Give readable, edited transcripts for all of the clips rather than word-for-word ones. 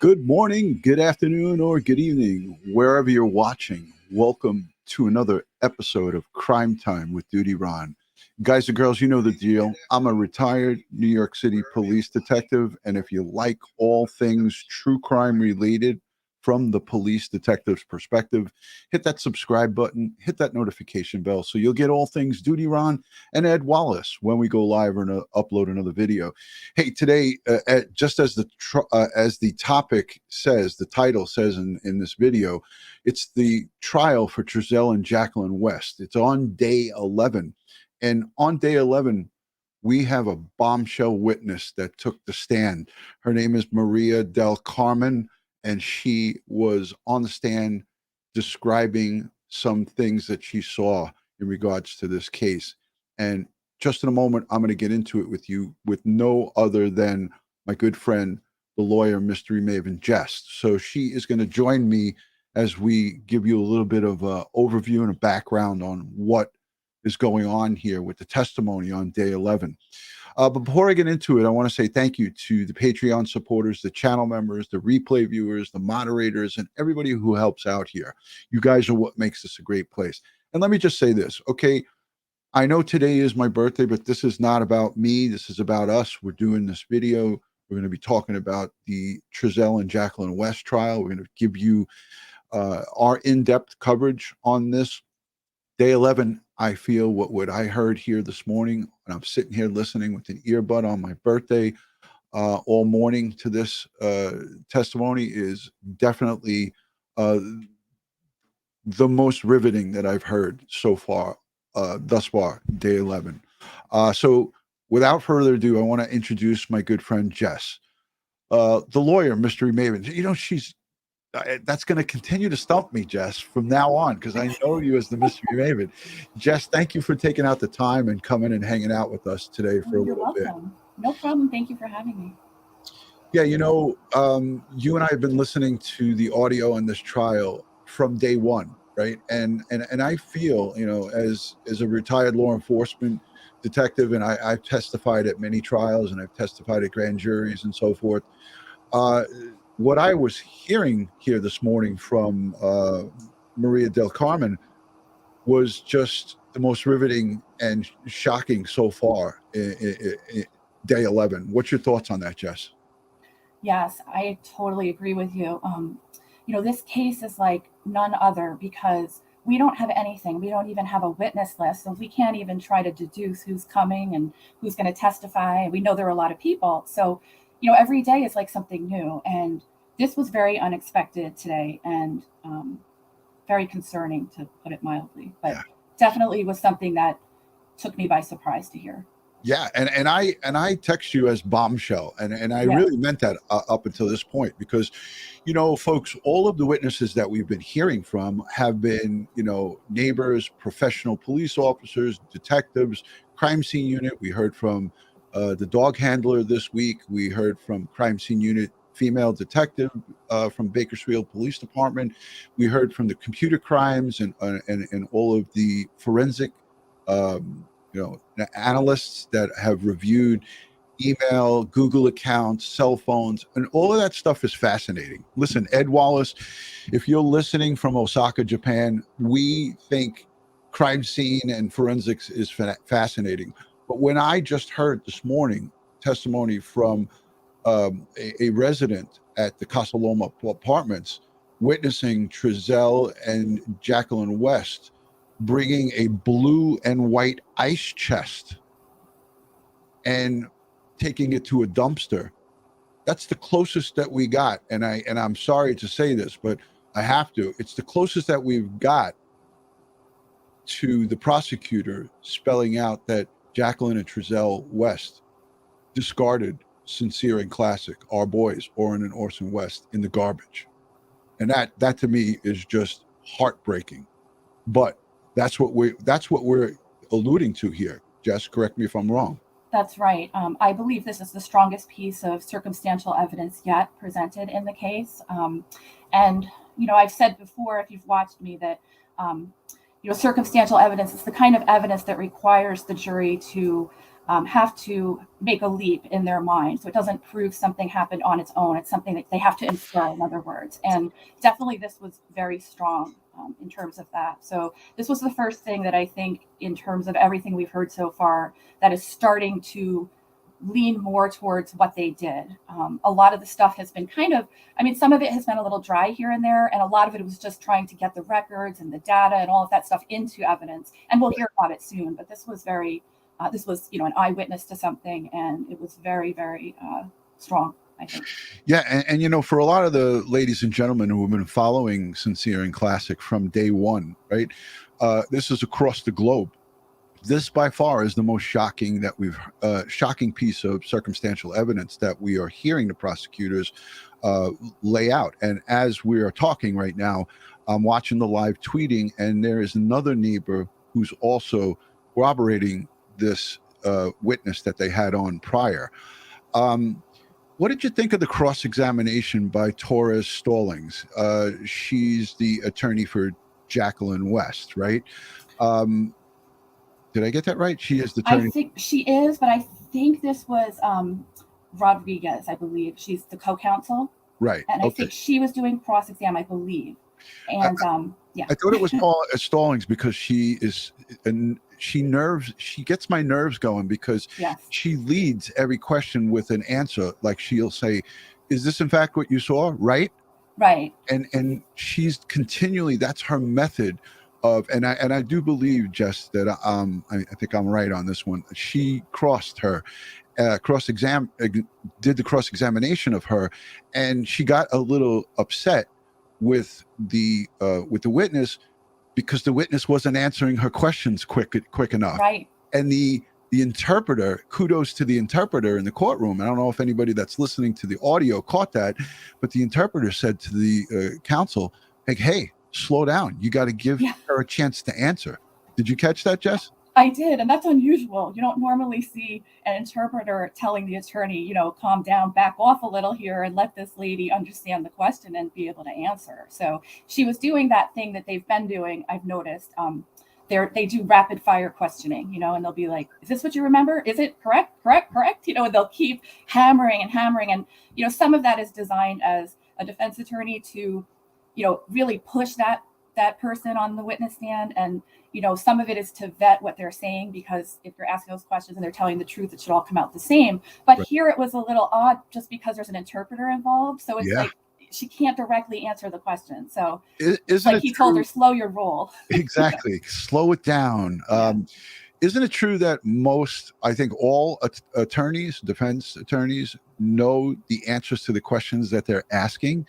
Good morning, good afternoon, or good evening, wherever you're watching. Welcome to another episode of Crime Time with DutyRon. Guys and girls, you know the deal. I'm a retired New York City police detective, and if you like all things true crime related from the police detective's perspective, hit that subscribe button, hit that notification bell so you'll get all things DutyRon and Ed Wallace when we go live or upload another video. Hey, today, just as the topic says, the title says in this video, it's the trial for Trezell and Jacqueline West. It's on day 11, and on day 11, we have a bombshell witness that took the stand. Her name is Maria del Carmen, and she was on the stand describing some things that she saw in regards to this case. And just in a moment, I'm going to get into it with you with no other than my good friend, the lawyer mystery maven, Jess. So she is going to join me as we give you a little bit of an overview and a background on what is going on here with the testimony on day 11. But before I get into it, I want to say thank you to the Patreon supporters, the channel members, the replay viewers, the moderators, and everybody who helps out here. You guys are what makes this a great place. And let me just say this, okay? I know today is my birthday, but this is not about me. This is about us. We're doing this video. We're going to be talking about the Trezell and Jacqueline West trial. We're going to give you our in-depth coverage on this. Day 11, I feel what I heard here this morning, and I'm sitting here listening with an earbud on my birthday all morning to this testimony is definitely the most riveting that I've heard so far, thus far, day 11. So without further ado, I want to introduce my good friend, Jess, the lawyer, mystery maven. You know, she's that's going to continue to stump me, Jess, from now on, because I know you as the mystery maven. Jess, thank you for taking out the time and coming and hanging out with us today for a little bit. No problem. Thank you for having me. Yeah, you know, you and I have been listening to the audio on this trial from day one, right? And I feel, you know, as a retired law enforcement detective, and I've testified at many trials, and I've testified at grand juries and so forth. What I was hearing here this morning from Maria del Carmen was just the most riveting and shocking so far in day 11. What's your thoughts on that, Jess? Yes, I totally agree with you. You know, this case is like none other because we don't have anything. We don't even have a witness list. So we can't even try to deduce who's coming and who's going to testify. We know there are a lot of people. So, you know, every day is like something new. And this was very unexpected today and very concerning, to put it mildly. But yeah, definitely was something that took me by surprise to hear. Yeah, and I text you as Bombshell, and I really meant that up until this point, because, you know, folks, all of the witnesses that we've been hearing from have been, you know, neighbors, professional police officers, detectives, crime scene unit. We heard from the dog handler this week. We heard from crime scene unit female detective from Bakersfield Police Department. We heard from the computer crimes and all of the forensic you know, analysts that have reviewed email, Google accounts, cell phones, and all of that stuff is fascinating. Listen, Ed Wallace, if you're listening from Osaka, Japan, we think crime scene and forensics is fascinating. But when I just heard this morning testimony from a resident at the Casa Loma Apartments witnessing Trezell and Jacqueline West bringing a blue and white ice chest and taking it to a dumpster, that's the closest that we got. And I'm sorry to say this, but I have to. It's the closest that we've got to the prosecutor spelling out that Jacqueline and Trezell West discarded Sincere and Classic, Our Boys, Orrin and Orson West, in the garbage. And that to me is just heartbreaking. But that's what we're alluding to here. Jess, correct me if I'm wrong. That's right. I believe this is the strongest piece of circumstantial evidence yet presented in the case. And, you know, I've said before, if you've watched me, that, you know, circumstantial evidence is the kind of evidence that requires the jury to have to make a leap in their mind. So it doesn't prove something happened on its own. It's something that they have to infer, in other words. And definitely this was very strong in terms of that. So this was the first thing that I think, in terms of everything we've heard so far, that is starting to lean more towards what they did. A lot of the stuff has been some of it has been a little dry here and there, and a lot of it was just trying to get the records and the data and all of that stuff into evidence. And we'll hear about it soon, but this was an eyewitness to something, and it was very, very strong, I think. Yeah, and for a lot of the ladies and gentlemen who have been following Sincere and Classic from day one, right? This is across the globe. This by far is the most shocking piece of circumstantial evidence that we are hearing the prosecutors lay out. And as we are talking right now, I'm watching the live tweeting, and there is another neighbor who's also corroborating this witness that they had on prior. What did you think of the cross-examination by Torres Stallings? She's the attorney for Jacqueline West, right? Did I get that right? She is the attorney. I think she is, but I think this was Rodriguez, I believe. She's the co-counsel. Right. And I think she was doing cross-exam, I believe. And yeah. I thought it was Stallings because she gets my nerves going because she leads every question with an answer. Like she'll say, "Is this in fact what you saw?" Right. Right. And she's continually, that's her method of, and I do believe, Jess, that I think I'm right on this one. She did the cross-examination of her, and she got a little upset with the witness because the witness wasn't answering her questions quick enough. Right. And the interpreter, kudos to the interpreter in the courtroom. I don't know if anybody that's listening to the audio caught that, but the interpreter said to the counsel, like, "Hey, slow down. You got to give her a chance to answer." Did you catch that, Jess? I did, and that's unusual. You don't normally see an interpreter telling the attorney, calm down, back off a little here, and let this lady understand the question and be able to answer. So she was doing that thing that they've been doing, I've noticed. They do rapid fire questioning, and they'll be like, "Is this what you remember? Is it correct? And they'll keep hammering and hammering. And, some of that is designed as a defense attorney to, really push that person on the witness stand. And, some of it is to vet what they're saying, because if you're asking those questions and they're telling the truth, it should all come out the same. But right. Here it was a little odd just because there's an interpreter involved. So it's like she can't directly answer the question. So he told her, slow your roll. Exactly. Slow it down. Isn't it true that I think all defense attorneys know the answers to the questions that they're asking?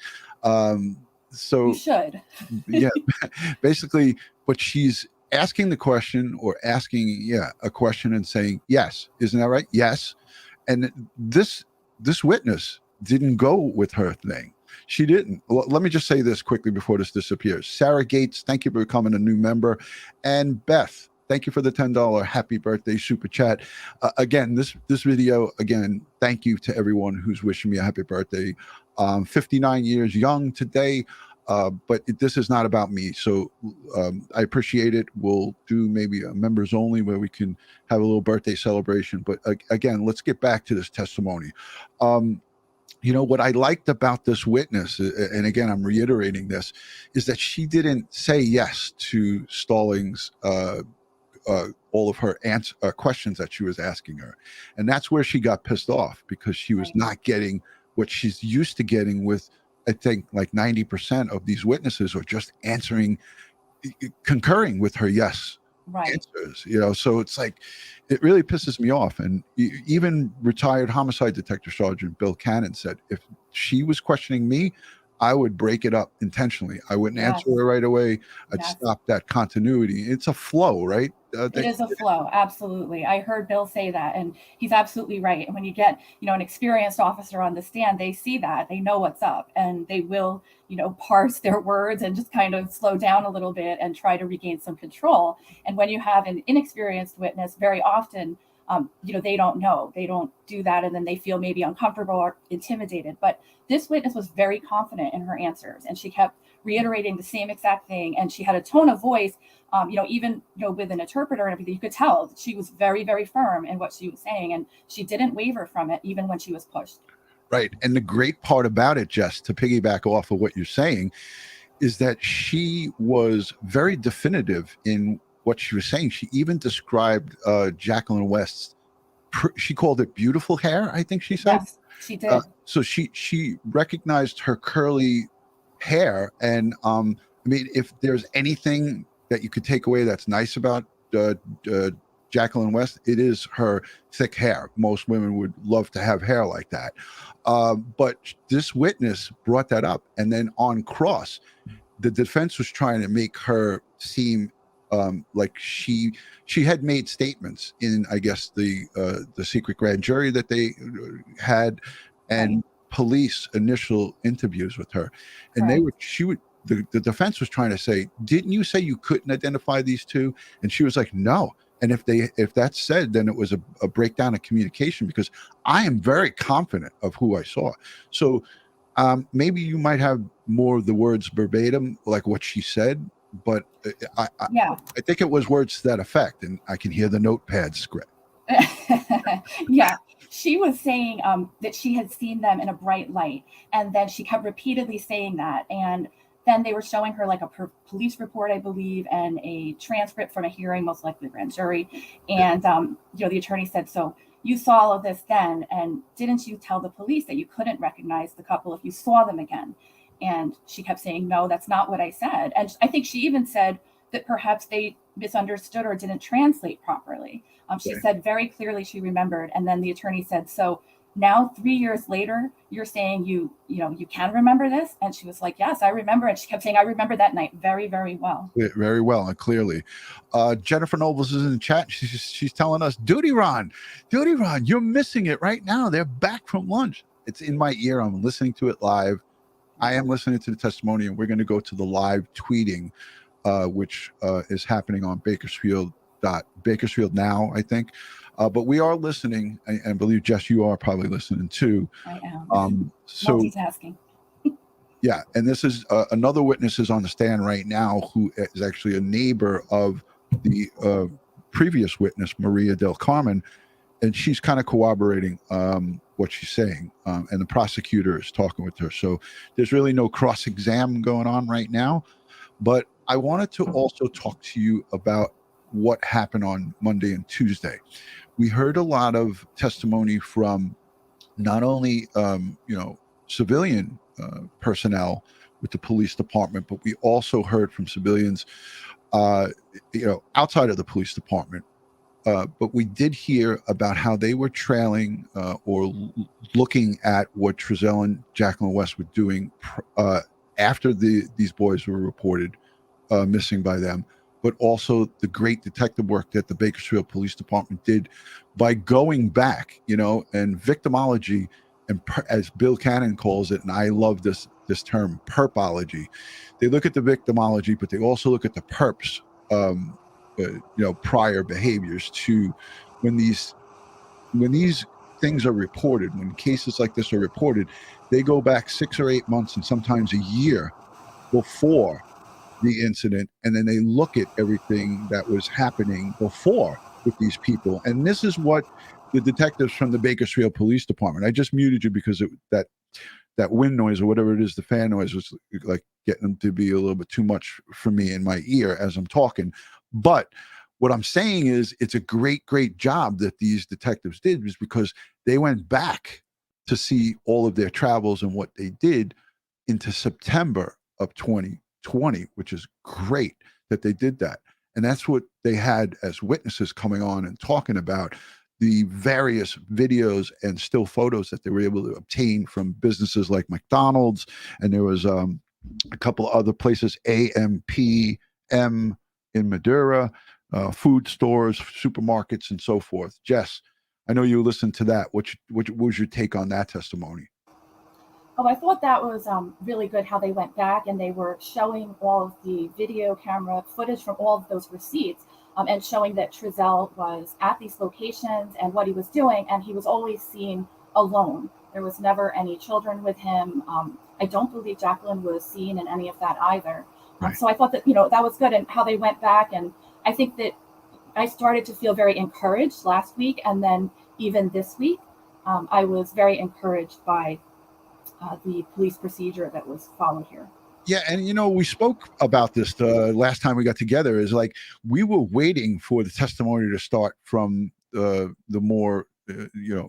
So you should. Basically, but she's asking the question or asking a question and saying yes. Isn't that right? Yes. And this witness didn't go with her thing. She didn't. Well, let me just say this quickly before this disappears. Sarah Gates, thank you for becoming a new member. And Beth, thank you for the $10 happy birthday super chat. Again, this video, thank you to everyone who's wishing me a happy birthday. 59 years young today, but this is not about me. So I appreciate it. We'll do maybe a members only where we can have a little birthday celebration. But again, let's get back to this testimony. What I liked about this witness, and again, I'm reiterating this, is that she didn't say yes to Stallings' all of her questions that she was asking her. And that's where she got pissed off, because she was not getting what she's used to getting with, I think, like 90% of these witnesses are just concurring with her yes answers. So it's like, it really pisses me off. And even retired homicide detective sergeant Bill Cannon said, if she was questioning me, I would break it up intentionally. I wouldn't answer her right away. I'd stop that continuity. It's a flow, right? It is a flow. Absolutely. I heard Bill say that, and he's absolutely right. And when you get, an experienced officer on the stand, they see that, they know what's up, and they will, parse their words and just kind of slow down a little bit and try to regain some control. And when you have an inexperienced witness, very often They don't know, they don't do that, and then they feel maybe uncomfortable or intimidated. But this witness was very confident in her answers, and she kept reiterating the same exact thing, and she had a tone of voice, even with an interpreter and everything, you could tell she was very, very firm in what she was saying, and she didn't waver from it even when she was pushed. Right. And the great part about it, Jess, to piggyback off of what you're saying, is that she was very definitive in what she was saying. She even described Jacqueline West's, she called it beautiful hair, I think she said. Yes, she did. So she recognized her curly hair. And I mean, if there's anything that you could take away that's nice about Jacqueline West, it is her thick hair. Most women would love to have hair like that. But this witness brought that up. And then on cross, the defense was trying to make her seem like she had made statements in, I guess, the secret grand jury that they had, and Right. police initial interviews with her, and Correct. the defense was trying to say, didn't you say you couldn't identify these two? And she was like, no. And if that's said, then it was a breakdown of communication, because I am very confident of who I saw. So maybe you might have more of the words verbatim, like what she said, but Yeah. I think it was words to that effect, and I can hear the notepad script. Yeah, she was saying that she had seen them in a bright light, and then she kept repeatedly saying that, and then they were showing her like a police report, I believe, and a transcript from a hearing, most likely grand jury. And the attorney said, so you saw all of this then, and didn't you tell the police that you couldn't recognize the couple if you saw them again? And she kept saying, no, that's not what I said. And I think she even said that perhaps they misunderstood or didn't translate properly. She said very clearly she remembered, and then the attorney said, so now 3 years later, you're saying you can remember this? And she was like, yes, I remember. And she kept saying, I remember that night very, very well. Very well and clearly. Jennifer Nobles is in the chat. She's telling us, DutyRon, you're missing it right now. They're back from lunch. It's in my ear. I'm listening to it live. I am listening to the testimony, and we're going to go to the live tweeting, which is happening on Bakersfield now, I think. But we are listening, and I believe, Jess, you are probably listening too. I am. So multitasking. Yeah, and this is another witness is on the stand right now, who is actually a neighbor of the previous witness, Maria del Carmen, and she's kind of corroborating what she's saying, and the prosecutor is talking with her. So there's really no cross-exam going on right now. But I wanted to also talk to you about what happened on Monday and Tuesday. We heard a lot of testimony from not only civilian personnel with the police department, but we also heard from civilians outside of the police department. But we did hear about how they were trailing or looking at what Trezell and Jacqueline West were doing after these boys were reported missing by them, but also the great detective work that the Bakersfield Police Department did by going back, and victimology, and as Bill Cannon calls it, and I love this term, perpology. They look at the victimology, but they also look at the perps, prior behaviors to when these things are reported, when cases like this are reported, they go back 6 or 8 months and sometimes a year before the incident, and then they look at everything that was happening before with these people. And this is what the detectives from the Bakersfield Police Department, I just muted you because that wind noise or whatever it is, the fan noise, was like getting them to be a little bit too much for me in my ear as I'm talking. But what I'm saying is, it's a great job that these detectives did, is because they went back to see all of their travels and what they did into September of 2020, which is great that they did that. And that's what they had as witnesses coming on and talking about the various videos and still photos that they were able to obtain from businesses like McDonald's, and there was a couple of other places, AMPM in Madura, food stores, supermarkets, and so forth. Jess, I know you listened to that. What was your take on that testimony? Oh, I thought that was really good how they went back and they were showing all of the video camera footage from all of those receipts. and showing that Trezell was at these locations and what he was doing, and he was always seen alone. There was never any children with him. I don't believe Jacqueline was seen in any of that either. Right. So I thought that, that was good, and how they went back. And I think that I started to feel very encouraged last week, and then even this week, I was very encouraged by the police procedure that was followed here. Yeah, and we spoke about this the last time we got together. Is like we were waiting for the testimony to start from the more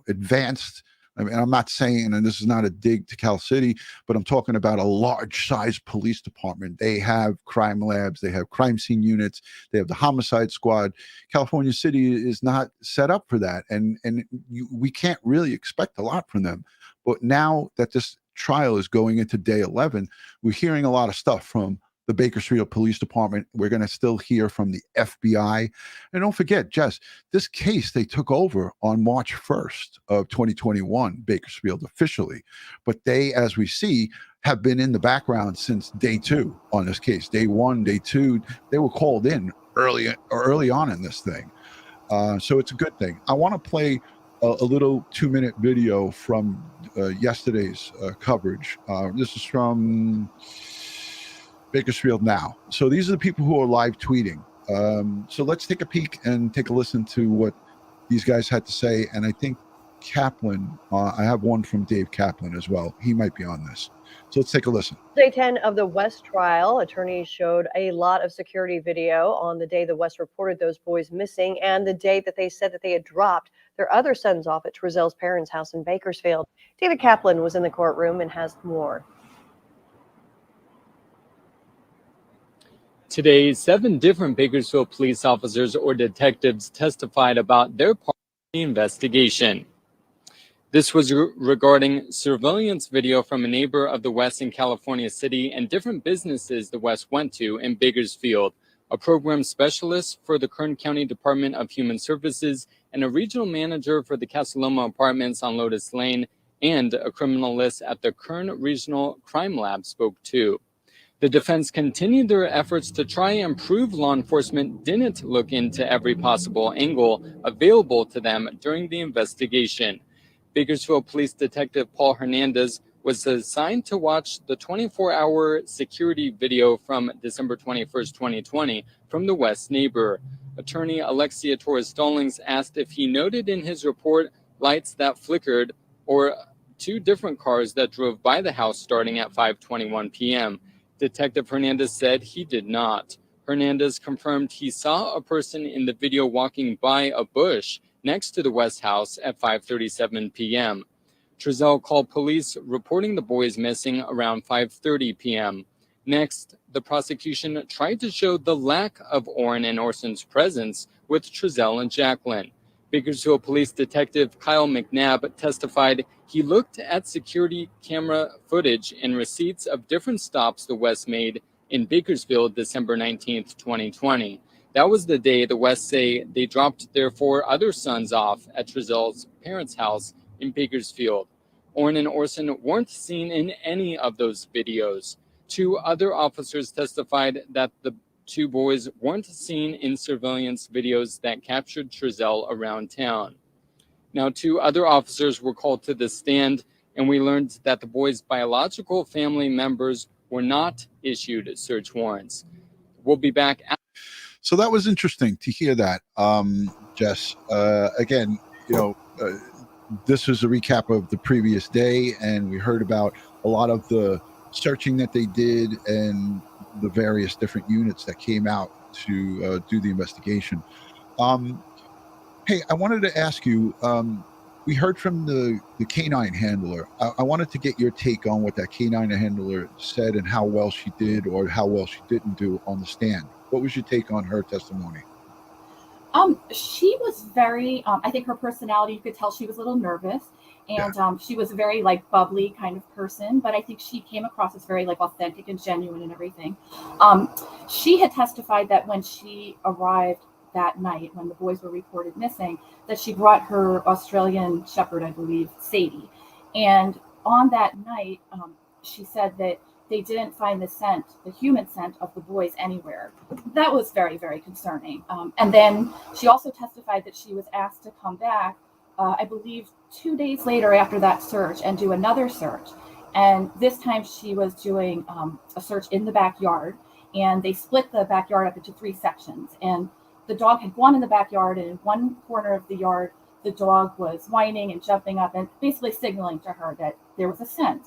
advanced. I mean, I'm not saying, and this is not a dig to Cal City, but I'm talking about a large size police department. They have crime labs, they have crime scene units, they have the homicide squad. California City is not set up for that, and we can't really expect a lot from them. But now that this trial is going into day 11, we're hearing a lot of stuff from the Bakersfield Police Department. We're going to still hear from the FBI. And don't forget, Jess, this case they took over on March 1st of 2021, Bakersfield officially. But they, as we see, have been in the background since day 2 on this case. Day 1, day 2, they were called in early on in this thing. So it's a good thing. I want to play a little 2-minute video from yesterday's coverage. This is from Bakersfield Now. So these are the people who are live tweeting. So let's take a peek and take a listen to what these guys had to say. And I think Kaplan, I have one from Dave Kaplan as well. He might be on this. So let's take a listen. Day 10 of the West trial, attorneys showed a lot of security video on the day the West reported those boys missing and the day that they said that they had dropped their other sons off at Trezell's parents' house in Bakersfield. David Kaplan was in the courtroom and has more. Today, 7 different Bakersfield police officers or detectives testified about their part in the investigation. This was regarding surveillance video from a neighbor of the West in California City and different businesses the West went to in Bakersfield, a program specialist for the Kern County Department of Human Services and a regional manager for the Casa Loma Apartments on Lotus Lane, and a criminalist at the Kern Regional Crime Lab spoke to. The defense continued their efforts to try and prove law enforcement didn't look into every possible angle available to them during the investigation. Bakersfield Police Detective Paul Hernandez was assigned to watch the 24-hour security video from December 21st, 2020 from the West neighbor. Attorney Alexia Torres-Stallings asked if he noted in his report lights that flickered or 2 different cars that drove by the house starting at 5:21 p.m. Detective Hernandez said he did not. Hernandez confirmed he saw a person in the video walking by a bush next to the West house at 5:37 p.m. Trezell called police reporting the boys missing around 5:30 p.m. Next, the prosecution tried to show the lack of Orrin and Orson's presence with Trezell and Jacqueline. Bakersfield Police Detective Kyle McNabb testified he looked at security camera footage and receipts of different stops the West made in Bakersfield December 19th, 2020. That was the day the West say they dropped their 4 other sons off at Trezell's parents' house in Bakersfield. Orrin and Orson weren't seen in any of those videos. 2 other officers testified that the 2 boys weren't seen in surveillance videos that captured Trezell around town. Now, 2 other officers were called to the stand, and we learned that the boys' biological family members were not issued search warrants. We'll be back. So that was interesting to hear that, Jess. Again, this was a recap of the previous day, and we heard about a lot of the searching that they did and the various different units that came out to do the investigation. Hey, I wanted to ask you, we heard from the Canine handler. I wanted to get your take on what that Canine handler said and how well she did or how well she didn't do on the stand. What was your take on her testimony? She was very, I think her personality, you could tell she was a little nervous, and she was a very bubbly kind of person, but I think she came across as very authentic and genuine and everything. She had testified that when she arrived that night, when the boys were reported missing, that she brought her Australian Shepherd, I believe, Sadie. And on that night, she said that they didn't find the scent, the human scent of the boys anywhere. That was very, very concerning. And then she also testified that she was asked to come back, I believe 2 days later after that search, and do another search. And this time she was doing a search in the backyard, and they split the backyard up into 3 sections. And the dog had gone in the backyard, and in one corner of the yard, the dog was whining and jumping up and basically signaling to her that there was a scent.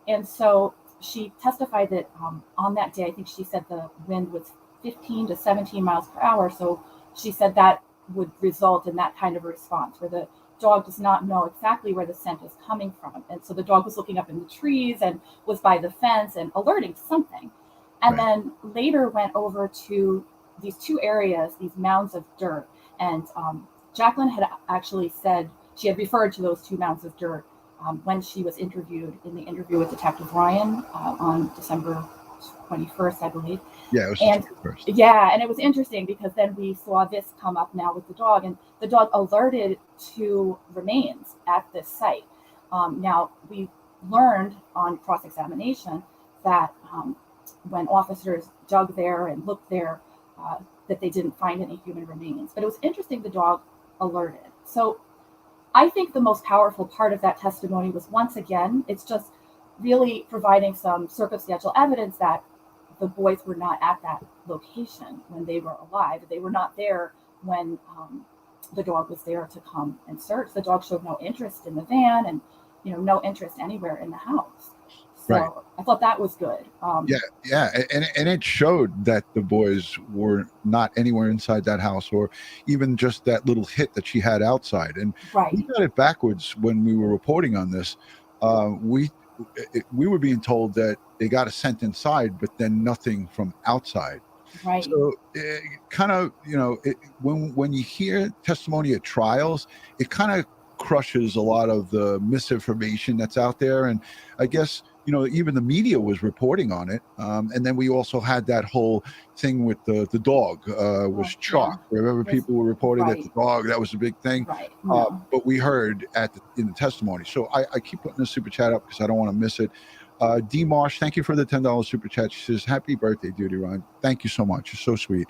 And so she testified that on that day, I think she said the wind was 15 to 17 miles per hour. So she said that would result in that kind of a response where the dog does not know exactly where the scent is coming from. And so the dog was looking up in the trees and was by the fence and alerting something. And then later went over to these 2 areas, these mounds of dirt. And Jacqueline had actually said she had referred to those 2 mounds of dirt when she was interviewed in the interview with Detective Ryan on December 21st, I believe. Yeah, it was and 21st. Yeah, and it was interesting because then we saw this come up now with the dog, and the dog alerted to remains at this site. Now, we learned on cross-examination that when officers dug there and looked there, that they didn't find any human remains. But it was interesting the dog alerted. So I think the most powerful part of that testimony was, once again, it's just really providing some circumstantial evidence that the boys were not at that location when they were alive. They were not there when the dog was there to come and search. The dog showed no interest in the van and, no interest anywhere in the house. So I thought that was good. And it showed that the boys were not anywhere inside that house, or even just that little hit that she had outside. And we got it backwards when we were reporting on this. We were being told that they got a scent inside, but then nothing from outside. Right. So kind of, when you hear testimony at trials, it kind of crushes a lot of the misinformation that's out there. And I guess, even the media was reporting on it. And then we also had that whole thing with the dog was chalk. Yeah. Remember, people were reporting that the dog, that was a big thing. Right. But we heard in the testimony. So I keep putting the super chat up because I don't want to miss it. D. Marsh, thank you for the $10 super chat. She says, happy birthday, DutyRon. Thank you so much. You're so sweet.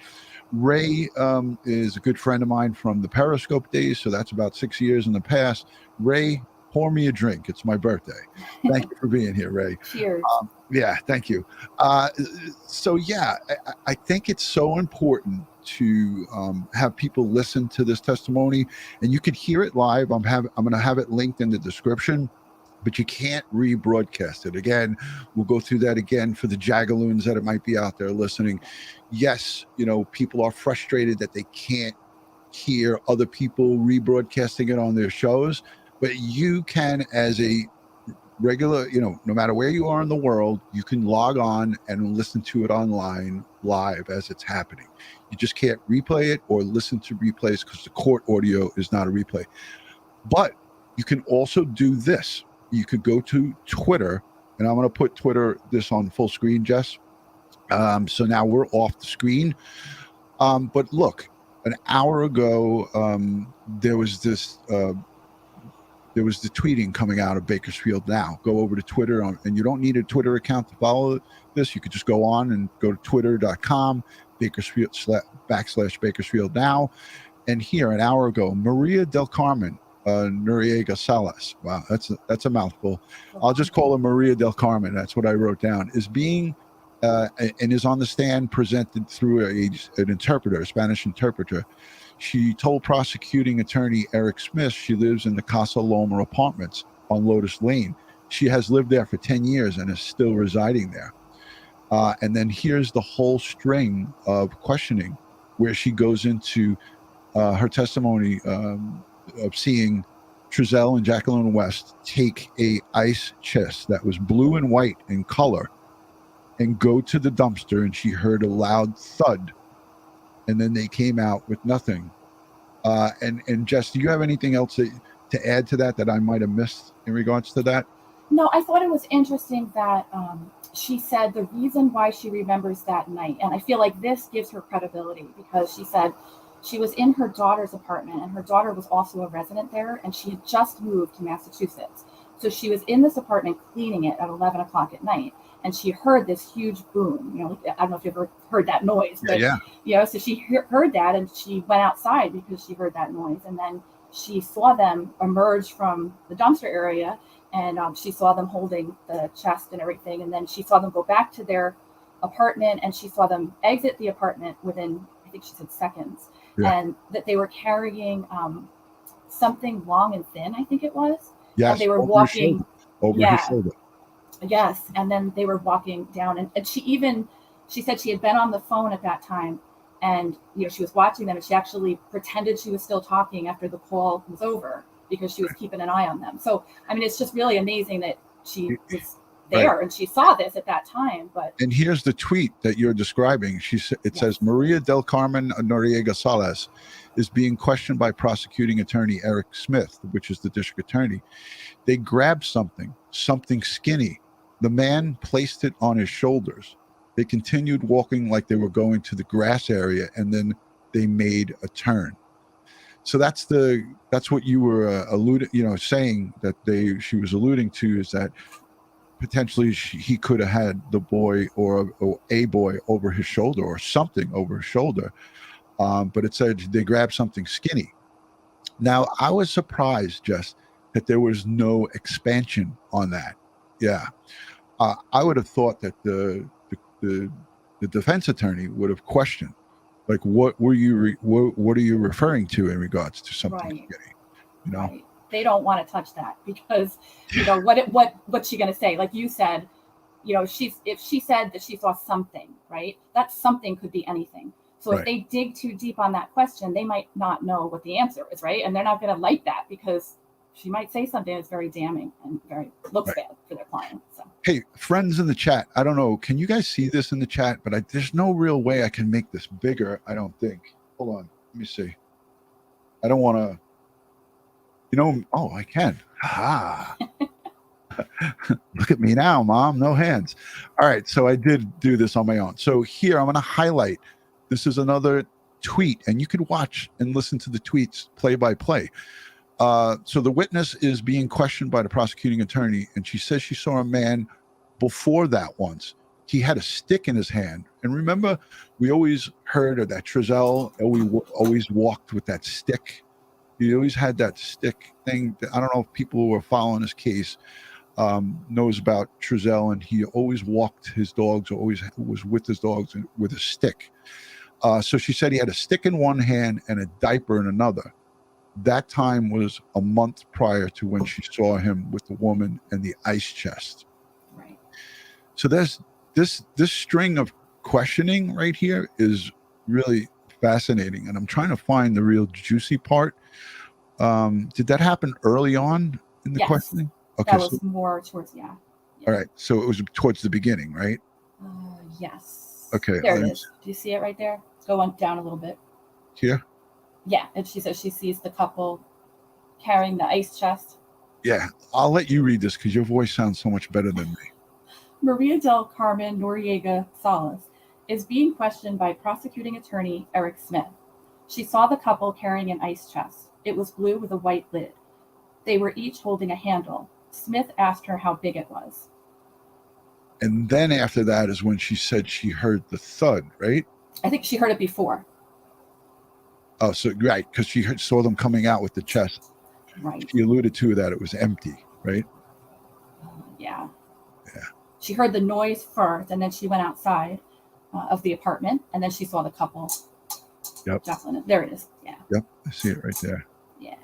Ray is a good friend of mine from the Periscope days. So that's about 6 years in the past. Ray, pour me a drink. It's my birthday. Thank you for being here, Ray. Cheers. Yeah, thank you. So yeah, I think it's so important to have people listen to this testimony, and you could hear it live. I'm going to have it linked in the description, but you can't rebroadcast it. Again, we'll go through that again for the jagaloons that it might be out there listening. Yes, people are frustrated that they can't hear other people rebroadcasting it on their shows, but you can, as a regular, no matter where you are in the world, you can log on and listen to it online live as it's happening. You just can't replay it or listen to replays because the court audio is not a replay. But you can also do this. You could go to Twitter, and I'm going to put this on full screen, Jess. So now we're off the screen. But look, an hour ago, there was this. There was the tweeting coming out of Bakersfield Now. Go over to Twitter, and you don't need a Twitter account to follow this. You could just go on and go to twitter.com, /Bakersfield Now. And here, an hour ago, Maria del Carmen Noriega Salas. Wow, that's a mouthful. I'll just call her Maria del Carmen. That's what I wrote down. Is being and is on the stand presented through an interpreter, a Spanish interpreter. She told prosecuting attorney Eric Smith she lives in the Casa Loma apartments on Lotus Lane. She has lived there for 10 years and is still residing there. And then here's the whole string of questioning where she goes into her testimony of seeing Trezell and Jacqueline West take a ice chest that was blue and white in color and go to the dumpster, and she heard a loud thud. And then they came out with nothing. And Jess, do you have anything else to add to that I might have missed in regards to that? No, I thought it was interesting that she said the reason why she remembers that night, and I feel like this gives her credibility, because she said she was in her daughter's apartment, and her daughter was also a resident there, and she had just moved to Massachusetts. So she was in this apartment cleaning it at 11 o'clock at night. and she heard this huge boom. I don't know if you've ever heard that noise, but so she heard that, and she went outside because she heard that noise, and then she saw them emerge from the dumpster area, and she saw them holding the chest and everything, and then she saw them go back to their apartment, and she saw them exit the apartment within, I think she said, seconds, and that they were carrying something long and thin, I think it was. Yes, and they were walking over his shoulder. Yes, and then they were walking down, and she said she had been on the phone at that time, and she was watching them, and she actually pretended she was still talking after the call was over because she was keeping an eye on them. So I mean, it's just really amazing that she was there and she saw this at that time. And here's the tweet that you're describing. It says Maria del Carmen Noriega Salas is being questioned by prosecuting attorney Eric Smith, which is the district attorney. They grabbed something skinny. The man placed it on his shoulders. They continued walking like they were going to the grass area, and then they made a turn. So that's what you were saying that she was alluding to, is that potentially he could have had the boy or a boy over his shoulder or something over his shoulder. But it said they grabbed something skinny. Now, I was surprised, Jess, that there was no expansion on that. Yeah. I would have thought that the defense attorney would have questioned, like, what are you referring to in regards to something skinny? Right. They don't want to touch that because what's she going to say? Like you said, if she said that she saw something, right, that something could be anything. So if they dig too deep on that question, they might not know what the answer is, right? And they're not going to like that because she might say something that's very damning and looks bad for their client. So. Hey, friends in the chat, I don't know, can you guys see this in the chat? But there's no real way I can make this bigger, I don't think. Hold on, let me see. I don't want to, oh, I can. Look at me now, Mom, no hands. All right, so I did do this on my own. So here, I'm going to highlight. This is another tweet, and you could watch and listen to the tweets play by play. So the witness is being questioned by the prosecuting attorney, and she says she saw a man before that once. He had a stick in his hand. And remember, we always heard of that Trezell always walked with that stick. He always had that stick thing. I don't know if people who are following this case knows about Trezell, and he always walked his dogs, always was with his dogs with a stick. So she said he had a stick in one hand and a diaper in another. That time was a month prior to when she saw him with the woman and the ice chest. Right. So there's this string of questioning right here is really fascinating, and I'm trying to find the real juicy part. Did that happen early on in the questioning? Okay, that was more towards All right, so it was towards the beginning, right? Yes. Okay. There it is. Do you see it right there? Go on down a little bit. Here? Yeah, and she says she sees the couple carrying the ice chest. Yeah, I'll let you read this because your voice sounds so much better than me. Maria del Carmen Noriega Salas is being questioned by prosecuting attorney Eric Smith. She saw the couple carrying an ice chest. It was blue with a white lid. They were each holding a handle. Smith asked her how big it was. And then after that is when she said she heard the thud, right? I think she heard it before. Oh, so right, because she saw them coming out with the chest. Right. She alluded to that it was empty, right? Yeah. Yeah. She heard the noise first, and then she went outside of the apartment, and then she saw the couple. Yep. Jacqueline. There it is. Yeah. Yep. I see it right there. Yeah.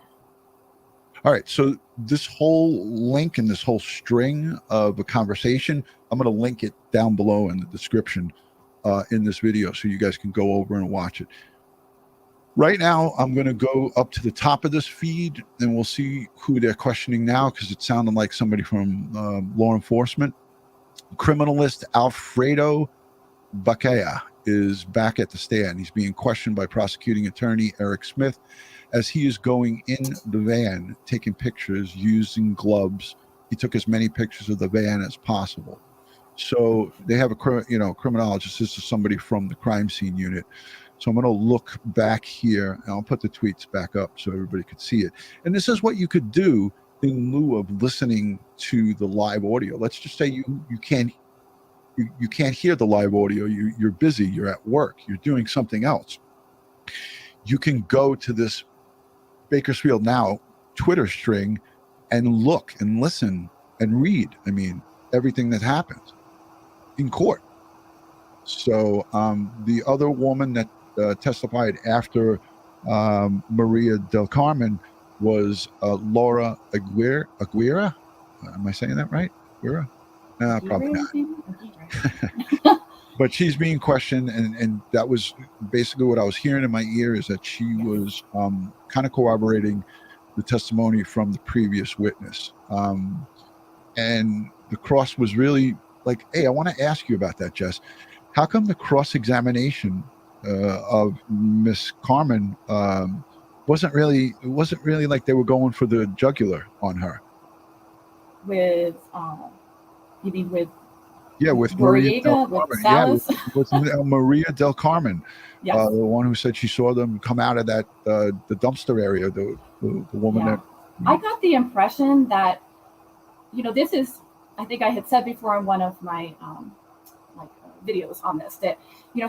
All right. So this whole link and this whole string of a conversation, I'm going to link it down below in the description in this video so you guys can go over and watch it. Right now, I'm going to go up to the top of this feed, and we'll see who they're questioning now because it sounded like somebody from law enforcement. Criminalist Alfredo Baquea is back at the stand. He's being questioned by prosecuting attorney Eric Smith as he is going in the van, taking pictures using gloves. He took as many pictures of the van as possible. So they have a criminologist. This is somebody from the crime scene unit. So I'm going to look back here, and I'll put the tweets back up so everybody could see it. And this is what you could do in lieu of listening to the live audio. Let's just say you can't you can't hear the live audio. You're busy. You're at work. You're doing something else. You can go to this Bakersfield Now Twitter string and look and listen and read. I mean, everything that happens in court. So the other woman that testified after Maria del Carmen was Laura Aguirre. Am I saying that right? Aguirre? Probably not. But she's being questioned, and that was basically what I was hearing in my ear, is that she was kind of corroborating the testimony from the previous witness. And the cross was really like, hey, I want to ask you about that, Jess. How come the cross-examination of Miss Carmen wasn't really like they were going for the jugular on her? With you mean with? Yeah, with Maria del Carmen. With with Maria del Carmen, yes. the one who said she saw them come out of that the dumpster area. The woman that I got the impression that, this is, I think I had said before in one of my videos on this, that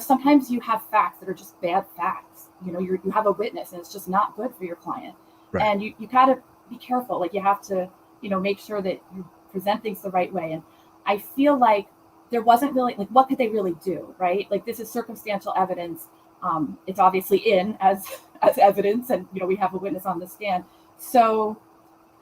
sometimes you have facts that are just bad facts. You have a witness and it's just not good for your client, right. And you got to be careful. Like, you have to make sure that you present things the right way. And I feel like there wasn't really, like, what could they really do, right? Like, this is circumstantial evidence. It's obviously in as evidence, and we have a witness on the stand. So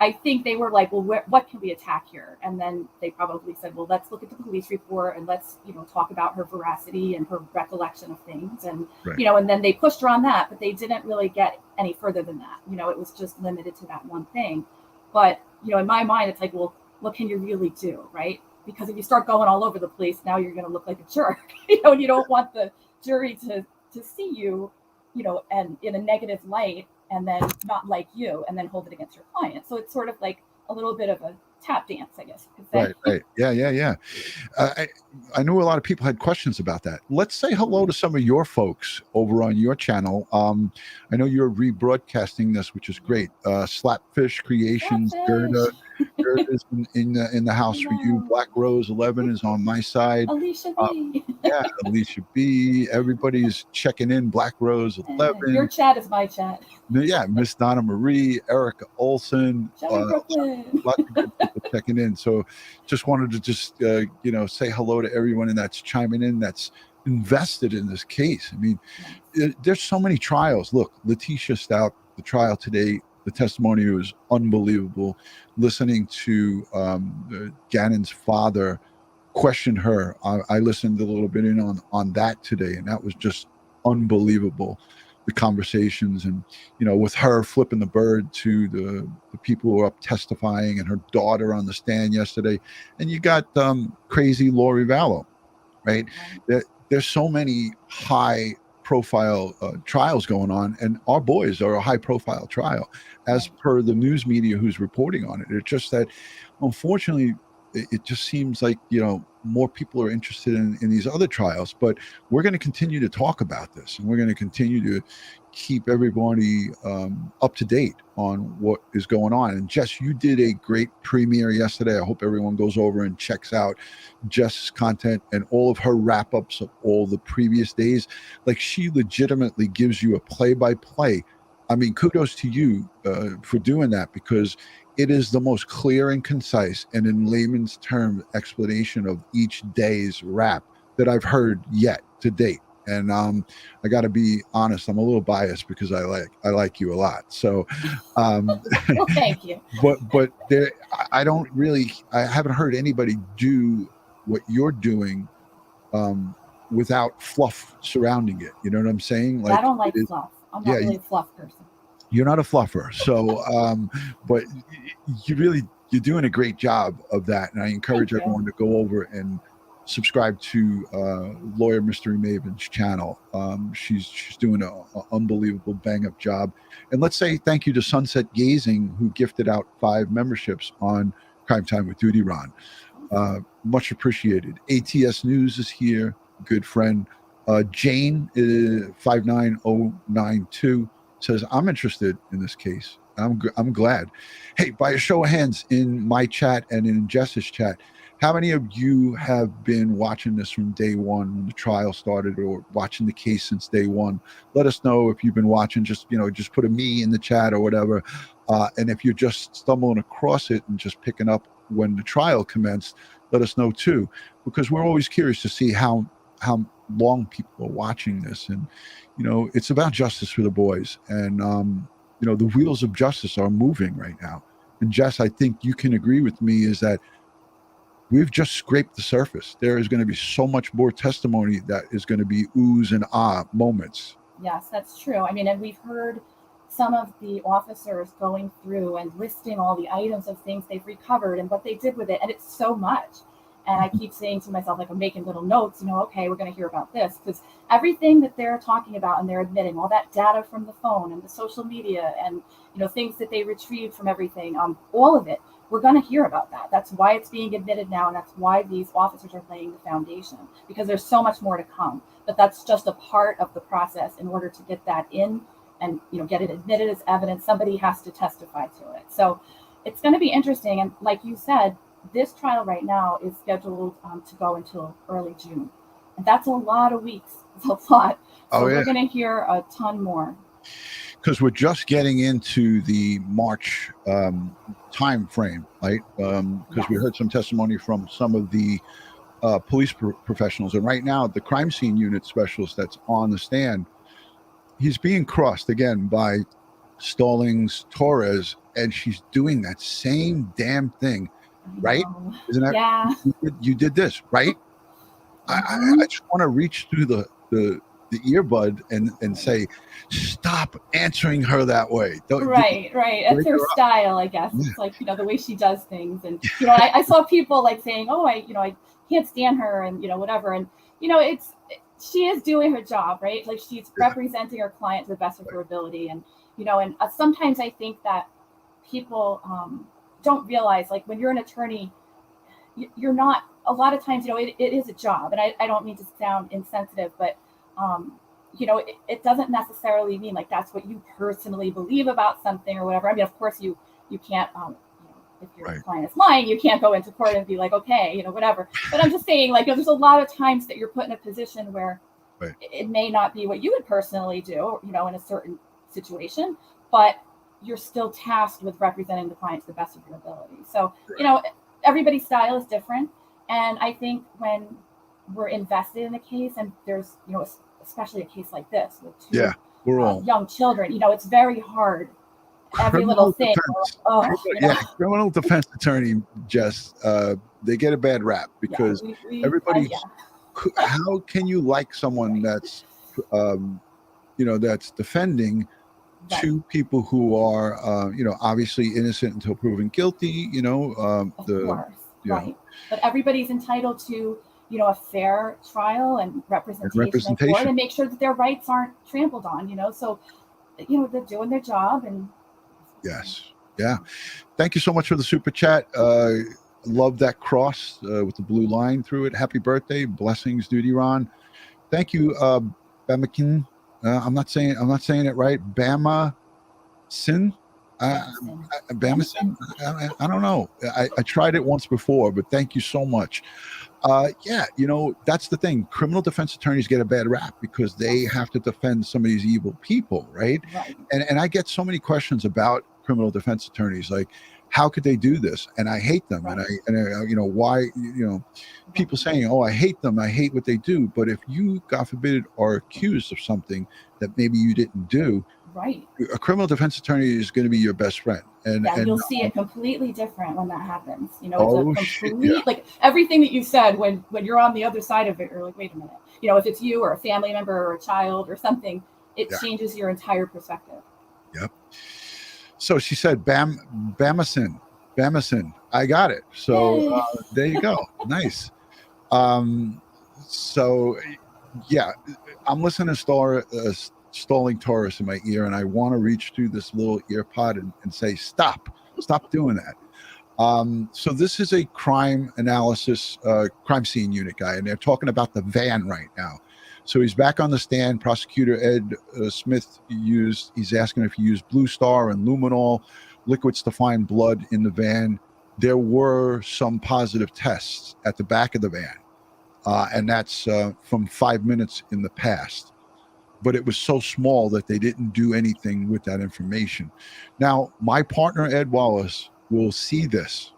I think they were like, well, what can we attack here? And then they probably said, well, let's look at the police report and let's talk about her veracity and her recollection of things, and right. And then they pushed her on that, but they didn't really get any further than that. It was just limited to that one thing. But in my mind, it's like, well, what can you really do, right? Because if you start going all over the place, now you're going to look like a jerk, and you don't want the jury to see you, and in a negative light, and then not like you, and then hold it against your client. So it's sort of like a little bit of a tap dance, I guess you could say. Right. Yeah. I knew a lot of people had questions about that. Let's say hello to some of your folks over on your channel. I know you're rebroadcasting this, which is great. Slapfish Creations, Gerda is in the house for you. Black Rose 11 is on my side. Alicia B. Yeah, Alicia B. Everybody's checking in. Black Rose 11. Your chat is my chat. Yeah, Miss Donna Marie, Erica Olson. Brooklyn. Lots of good people checking in. So just wanted to say hello to everyone that's chiming in, that's invested in this case. I mean, there's so many trials. Look, Letitia Stout, the trial today, the testimony was unbelievable. Listening to Gannon's father question her, I listened a little bit in on that today, and that was just unbelievable. The conversations, and with her flipping the bird to the people who are up testifying, and her daughter on the stand yesterday, and you got crazy Lori Vallow, right? There's so many high profile trials going on, and our boys are a high profile trial as per the news media who's reporting on it. It's just that unfortunately it just seems like more people are interested in these other trials, but we're going to continue to talk about this, and we're going to continue to keep everybody up to date on what is going on. And Jess, you did a great premiere yesterday. I hope everyone goes over and checks out Jess's content and all of her wrap-ups of all the previous days. Like, she legitimately gives you a play-by-play. I mean, kudos to you for doing that, because it is the most clear and concise and in layman's term explanation of each day's wrap that I've heard yet to date. And I got to be honest, I'm a little biased because I like you a lot. So, well, thank you. But I haven't heard anybody do what you're doing without fluff surrounding it. You know what I'm saying? Like, I don't like fluff. I'm not really a fluff person. You're not a fluffer. So, but you're doing a great job of that. And I encourage everyone to go over and subscribe to Lawyer Mystery Maven's channel. She's doing an unbelievable bang up job. And let's say thank you to Sunset Gazing, who gifted out 5 memberships on Crime Time with DutyRon. Much appreciated. ATS News is here, good friend. Jane 59092 says, I'm interested in this case. I'm glad. Hey, by a show of hands in my chat and in Jess's chat, how many of you have been watching this from day one when the trial started, or watching the case since day one? Let us know if you've been watching. Just put a me in the chat or whatever. And if you're just stumbling across it and just picking up when the trial commenced, let us know too, because we're always curious to see how long people are watching this. And it's about justice for the boys, and the wheels of justice are moving right now. And Jess, I think you can agree with me, is that we've just scraped the surface. There is going to be so much more testimony that is going to be oohs and ah moments. Yes, that's true. I mean, and we've heard some of the officers going through and listing all the items of things they've recovered and what they did with it. And it's so much. And I keep saying to myself, like, I'm making little notes, okay, we're going to hear about this, because everything that they're talking about and they're admitting, all that data from the phone and the social media and, things that they retrieved from everything, all of it, we're going to hear about that. That's why it's being admitted now. And that's why these officers are laying the foundation, because there's so much more to come. But that's just a part of the process. In order to get that in and, get it admitted as evidence, somebody has to testify to it. So it's going to be interesting. And like you said, this trial right now is scheduled to go until early June. And that's a lot of weeks. It's a lot. So we're going to hear a ton more. Because we're just getting into the March time frame, right? Because we heard some testimony from some of the police professionals. And right now, the crime scene unit specialist that's on the stand, he's being crossed again by Stallings Torres, and she's doing that same damn thing, right? Isn't that? Yeah. You did this, right? I just want to reach through the earbud and say, stop answering her that way. Right. That's her style, I guess. It's like, the way she does things. And, I saw people like saying, oh, I can't stand her and, whatever. And, she is doing her job, right? Like, she's representing her client to the best of her ability. And, and sometimes I think that people don't realize, like, when you're an attorney, you're not, a lot of times, it is a job. And I don't mean to sound insensitive, but it doesn't necessarily mean like that's what you personally believe about something or whatever. I mean, of course you can't, if your client is lying, you can't go into court and be like, okay, whatever. But I'm just saying, like, there's a lot of times that you're put in a position where it may not be what you would personally do, in a certain situation, but you're still tasked with representing the client to the best of your ability. So, everybody's style is different. And I think when we're invested in a case, and there's, especially a case like this with two young children, it's very hard. Every little thing. Criminal defense attorney, Jess, they get a bad rap because everybody. How can you like someone that's, that's defending two people who are, obviously innocent until proven guilty? Of course, right. But everybody's entitled to, a fair trial and representation in court, and make sure that their rights aren't trampled on, so, they're doing their job. And yes. Yeah. Thank you so much for the super chat. Love that cross with the blue line through it. Happy birthday. Blessings, DutyRon. Thank you, Bamakin. I'm not saying it right. Bama Sin. Bamasin. I don't know. I tried it once before, but thank you so much. That's the thing. Criminal defense attorneys get a bad rap because they have to defend some of these evil people, right? And I get so many questions about criminal defense attorneys, like, how could they do this? And I hate them. And I why, people saying, oh, I hate them. I hate what they do. But if you, God forbid, are accused of something that maybe you didn't do, a criminal defense attorney is going to be your best friend. And you'll see it completely different when that happens. Like everything that you said, when you're on the other side of it, you're like, wait a minute. If it's you or a family member or a child or something, it changes your entire perspective. Yep. So she said, Bamasin. I got it. So there you go. Nice. So yeah, I'm listening to Stalling Taurus in my ear, and I want to reach through this little ear pod and say, stop doing that. So this is a crime analysis, crime scene unit guy, and they're talking about the van right now. So he's back on the stand. Prosecutor Ed Smith he's asking if he used Blue Star and luminol liquids to find blood in the van. There were some positive tests at the back of the van, and that's from 5 minutes in the past. But it was so small that they didn't do anything with that information. Now, my partner, Ed Wallace, will see this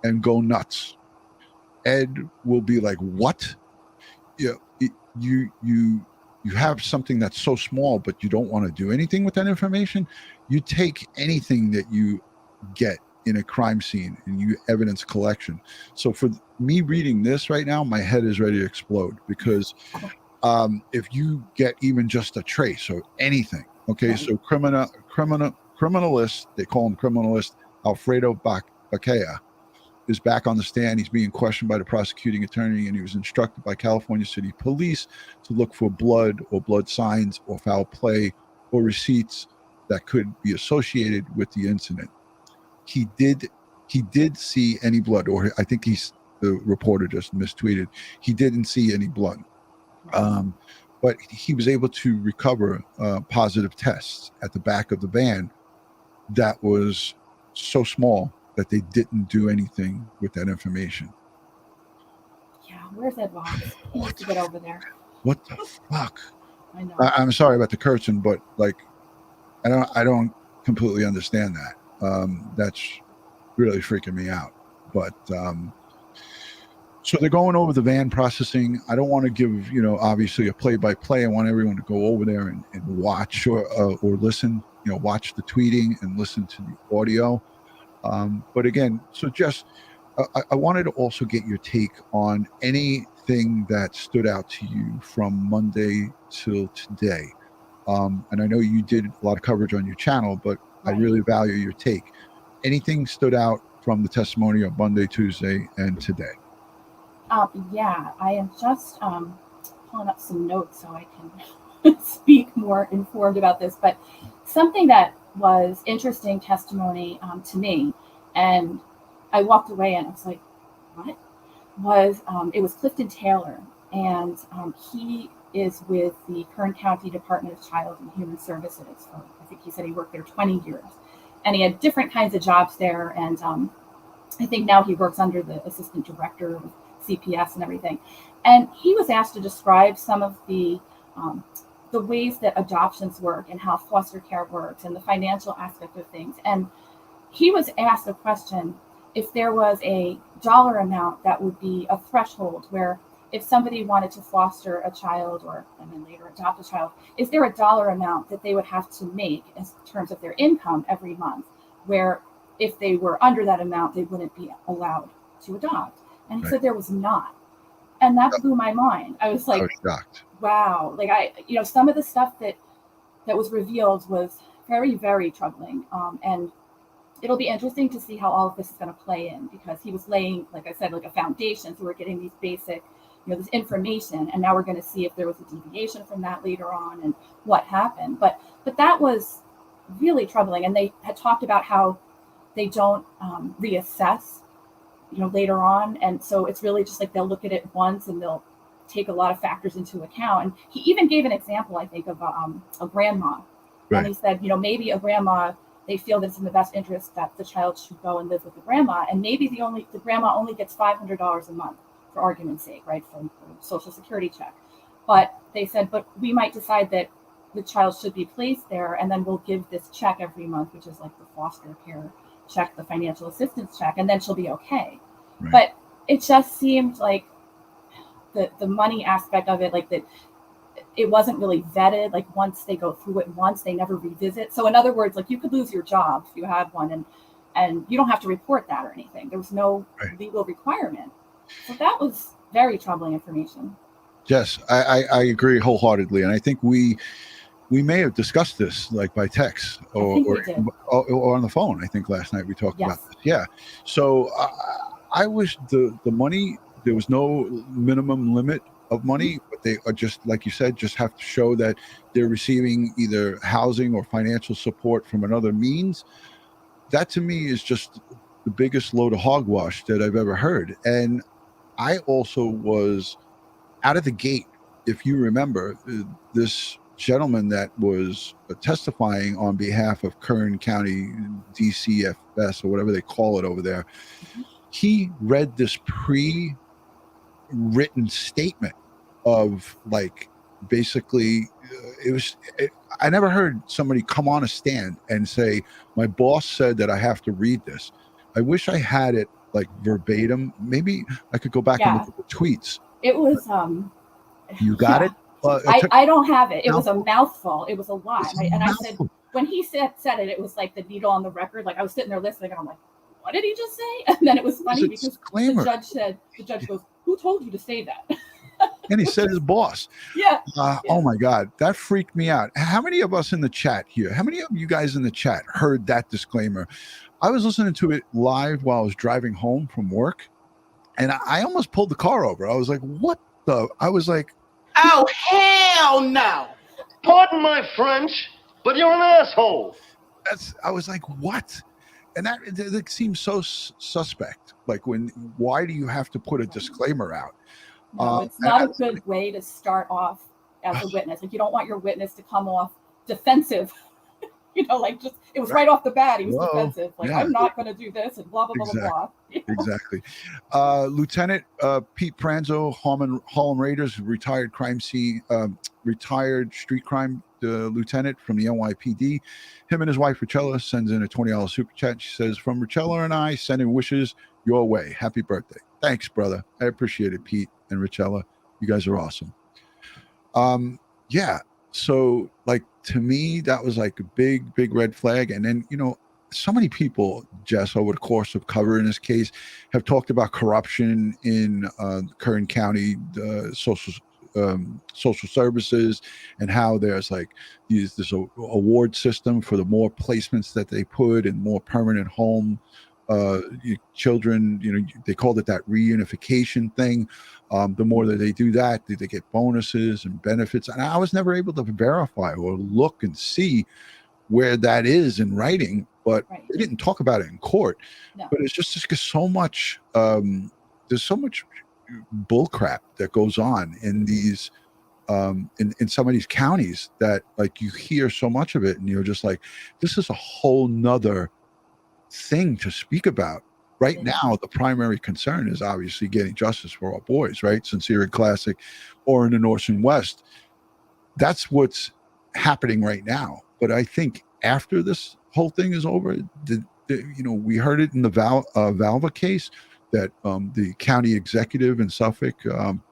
and go nuts. Ed will be like, what? You have something that's so small, but you don't want to do anything with that information. You take anything that you get in a crime scene and you evidence collection. So for me reading this right now, my head is ready to explode because if you get even just a trace or anything, okay, so criminalist, they call him criminalist, Alfredo Baquea, is back on the stand. He's being questioned by the prosecuting attorney, and he was instructed by California City Police to look for blood or blood signs or foul play or receipts that could be associated with the incident. He did see any blood, or I think the reporter just mistweeted. He didn't see any blood. But he was able to recover positive tests at the back of the van that was so small that they didn't do anything with that information. Yeah, where's Ed Wallace? He needs to get over there. What the fuck? I know. I'm sorry about the cursing, but like, I don't completely understand that. That's really freaking me out. But so they're going over the van processing. I don't want to give, obviously a play-by-play. I want everyone to go over there and watch or listen, watch the tweeting and listen to the audio. But again, so Jess, I wanted to also get your take on anything that stood out to you from Monday till today. And I know you did a lot of coverage on your channel, but right. I really value your take. Anything stood out from the testimony of Monday, Tuesday, and today? Yeah, I am just pulling up some notes so I can speak more informed about this. But something that was interesting testimony to me, and I walked away and I was like, what? It was Clifton Taylor, and he is with the Kern County Department of Child and Human Services. I think he said he worked there 20 years. And he had different kinds of jobs there. And I think now he works under the assistant director of CPS and everything. And he was asked to describe some of the ways that adoptions work and how foster care works and the financial aspect of things. And he was asked a question, if there was a dollar amount that would be a threshold where if somebody wanted to foster a child and then later adopt a child, is there a dollar amount that they would have to make in terms of their income every month, where if they were under that amount, they wouldn't be allowed to adopt? And he said there was not. And that blew my mind. I was like, shocked. Wow. Like some of the stuff that was revealed was very, very troubling. And it'll be interesting to see how all of this is going to play in, because he was laying, like I said, like a foundation. So we're getting these basic, this information, and now we're going to see if there was a deviation from that later on and what happened. But that was really troubling. And they had talked about how they don't reassess, later on. And so it's really just like they'll look at it once and they'll take a lot of factors into account. And he even gave an example, I think, of a grandma. Right. And he said, maybe a grandma, they feel that it's in the best interest that the child should go and live with the grandma. And maybe the grandma only gets $500 a month, for argument's sake, right, from Social Security check. But they said, but we might decide that the child should be placed there, and then we'll give this check every month, which is like the foster care check, the financial assistance check, and then she'll be okay. Right. But it just seemed like the money aspect of it, like that it wasn't really vetted. Like once they go through it once, they never revisit. So in other words, like you could lose your job if you had one, and you don't have to report that or anything. There was no legal requirement. So that was very troubling information. Yes, I agree wholeheartedly. And I think we may have discussed this like by text or on the phone. I think last night we talked about this. Yeah. So I wish the money, there was no minimum limit of money, but they are just, like you said, just have to show that they're receiving either housing or financial support from another means. That to me is just the biggest load of hogwash that I've ever heard. And I also was out of the gate if you remember, this gentleman that was testifying on behalf of Kern County DCFS or whatever they call it over there, he read this pre-written statement of like basically I never heard somebody come on a stand and say, my boss said that I have to read this. I wish I had it like verbatim. Maybe I could go back and look at the tweets. It was you got it? I don't have it. It was a mouthful. It was a lot. And I said, when he said it was like the needle on the record. Like I was sitting there listening and I'm like, what did he just say? And then it was funny because the judge goes, who told you to say that? And he said his boss. Yeah. Oh my God, that freaked me out. How many of us in the chat here, how many of you guys in the chat heard that disclaimer? I was listening to it live while I was driving home from work, and I almost pulled the car over. I was like, what the? I was like, oh, hell no. Pardon my French, but you're an asshole. I was like, what? And that it seems so suspect. Like why do you have to put a disclaimer out? No, it's not a good way to start off as a witness. Like you don't want your witness to come off defensive. Like just it was right off the bat. He was defensive. Like I'm not going to do this and blah blah blah blah blah. Exactly. Lieutenant Pete Pranzo, Harlem Raiders, retired street crime lieutenant from the NYPD. Him and his wife Richella sends in a $20 super chat. She says, "From Richella and I, sending wishes your way. Happy birthday." Thanks, brother. I appreciate it, Pete and Richella. You guys are awesome. Yeah. So like to me, that was like a big red flag. And then, so many people, Jess, over the course of covering this case have talked about corruption in Kern County social services and how there's like this award system for the more placements that they put in more permanent home children. They called it that reunification thing. The more that they do that, they get bonuses and benefits. And I was never able to verify or look and see where that is in writing, but they didn't talk about it in court. No. But it's just so much, there's so much bull crap that goes on in these, in some of these counties that like you hear so much of it and you're just like, this is a whole nother thing to speak about. Right now, the primary concern is obviously getting justice for our boys, right? Sincere and Classic, or in the North and West. That's what's happening right now. But I think after this whole thing is over, we heard it in the Valva case that the county executive in Suffolk, Stephen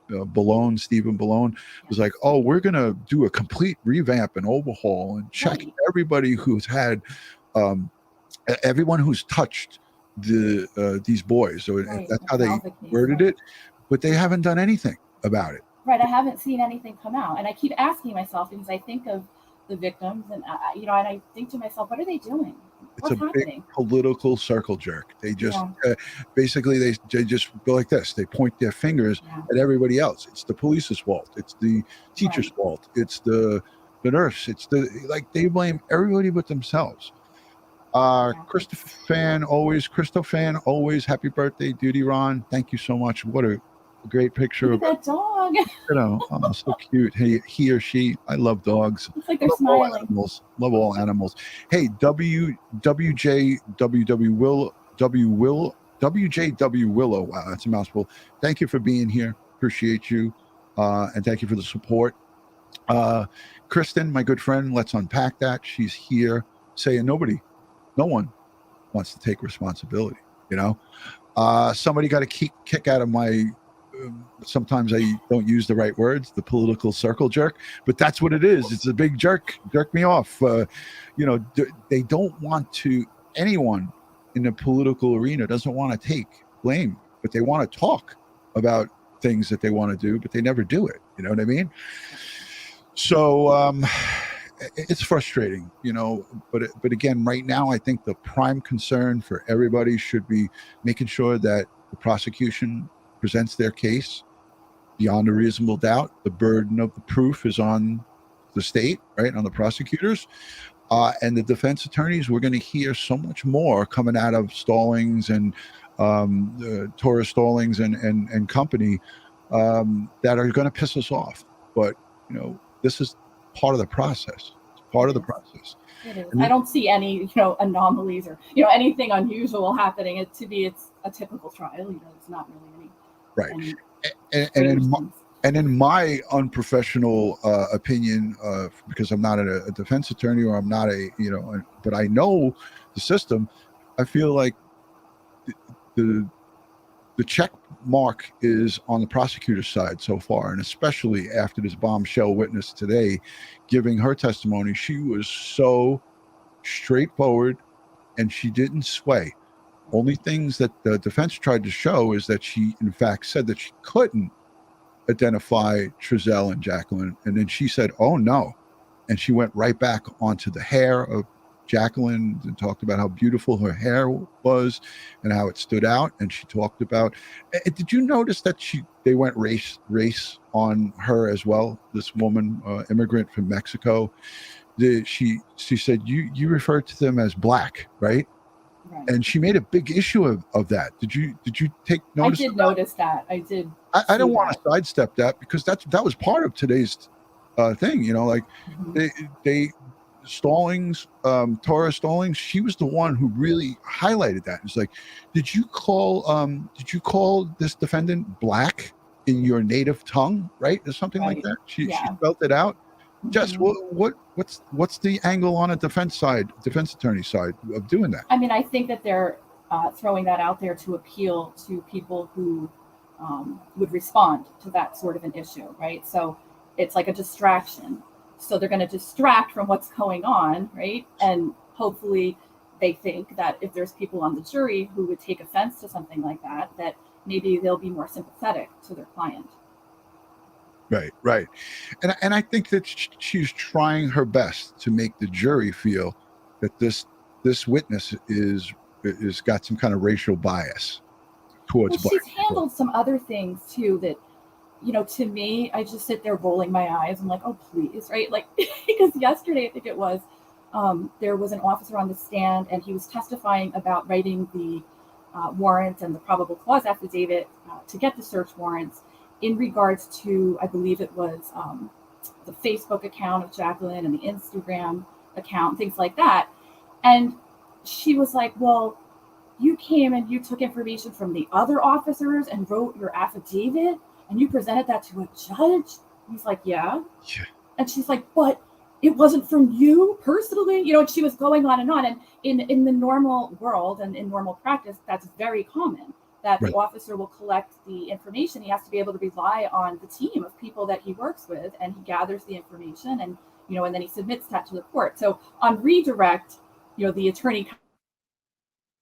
Ballone, was like, "Oh, we're going to do a complete revamp and overhaul and check everybody who's had, everyone who's touched these boys." So that's how they worded it, but they haven't done anything about it. Right. I haven't seen anything come out, and I keep asking myself because I think of the victims, and and I think to myself, what are they doing? What's happening? Big political circle jerk. They just basically they just go like this. They point their fingers at everybody else. It's the police's fault. It's the teacher's fault. It's the nurse. It's they blame everybody but themselves. Christopher Fan always. Happy birthday, DutyRon. Thank you so much. What a great picture of that dog. Oh, so cute. Hey, he or she. I love dogs. It's like they're smiling. Love all animals. Hey, WJW Willow. Wow, that's a mouthful. Thank you for being here. Appreciate you, and thank you for the support. Kristen, my good friend. Let's unpack that. She's here saying no one wants to take responsibility. Somebody got a kick out of my. Sometimes I don't use the right words, the political circle jerk, but that's what it is. It's a big jerk me off. They don't want to, anyone in the political arena doesn't want to take blame, but they want to talk about things that they want to do, but they never do it. You know what I mean? So it's frustrating, but again, right now, I think the prime concern for everybody should be making sure that the prosecution presents their case beyond a reasonable doubt. The burden of the proof is on the state, right, on the prosecutors, and the defense attorneys. We're going to hear so much more coming out of Stallings and Torres Stallings and company that are going to piss us off. but this is part of the process. It's part of the process. It is. And I don't see any, anomalies or, anything unusual happening. It's a typical trial. There's not really any. Right. And in my unprofessional opinion, because I'm not a defense attorney, or I'm not but I know the system, I feel like the check mark is on the prosecutor's side so far, and especially after this bombshell witness today giving her testimony. She was so straightforward, and she didn't sway. Only things that the defense tried to show is that she, in fact, said that she couldn't identify Trezell and Jacqueline, and then she said, "Oh no," and she went right back onto the hair of Jacqueline and talked about how beautiful her hair was and how it stood out. And she talked about, did you notice that they went race on her as well? This woman, immigrant from Mexico, she said, you referred to them as black, right? Right. And she made a big issue of that. Did you take notice? I did notice that. I did. I don't want to sidestep that, because that was part of today's thing. They Stallings, Tora Stallings, she was the one who really highlighted that. It's like, did you call this defendant black in your native tongue, right? Or something like that. She spelled it out. Jess, what's the angle on a defense attorney side of doing that? I mean, I think that they're throwing that out there to appeal to people who would respond to that sort of an issue, right? So it's like a distraction. So they're going to distract from what's going on, right? And hopefully they think that if there's people on the jury who would take offense to something like that, that maybe they'll be more sympathetic to their client. Right. And I think that she's trying her best to make the jury feel that this witness is got some kind of racial bias towards black people. She's handled some other things too that, to me, I just sit there rolling my eyes. I'm like, oh, please, right? Like, because yesterday, I think it was, there was an officer on the stand, and he was testifying about writing the warrant and the probable cause affidavit to get the search warrants in regards to, I believe it was the Facebook account of Jacqueline and the Instagram account, things like that. And she was like, well, you came and you took information from the other officers and wrote your affidavit, and you presented that to a judge? He's like, yeah. And she's like, but it wasn't from you personally? And she was going on. And in the normal world and in normal practice, that's very common, that the officer will collect the information. He has to be able to rely on the team of people that he works with, and he gathers the information and then he submits that to the court. So on redirect, the attorney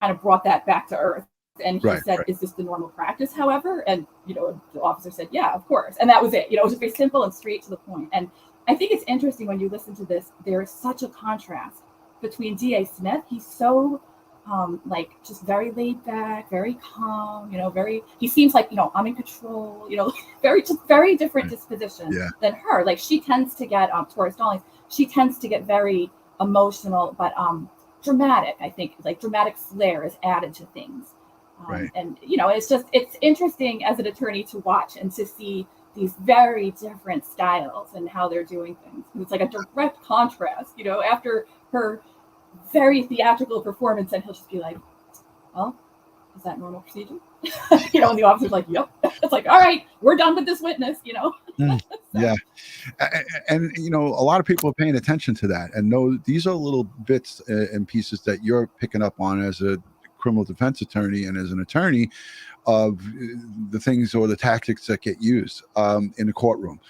kind of brought that back to earth. And he said, is this the normal practice, however? And, the officer said, yeah, of course. And that was it. It was just very simple and straight to the point. And I think it's interesting when you listen to this, there is such a contrast between D.A. Smith. He's so, just very laid back, very calm, he seems like, I'm in control, very different disposition than her. Like, she tends to get, Tora Stallings, she tends to get very emotional, but dramatic. I think, like, dramatic flair is added to things. And, it's interesting as an attorney to watch and to see these very different styles and how they're doing things. It's like a direct contrast, after her very theatrical performance, and he'll just be like, well, is that normal procedure? And the officer's like, yep. It's like, all right, we're done with this witness, Yeah. And, a lot of people are paying attention to that. And these are little bits and pieces that you're picking up on as a criminal defense attorney and as an attorney of the things or the tactics that get used in the courtroom.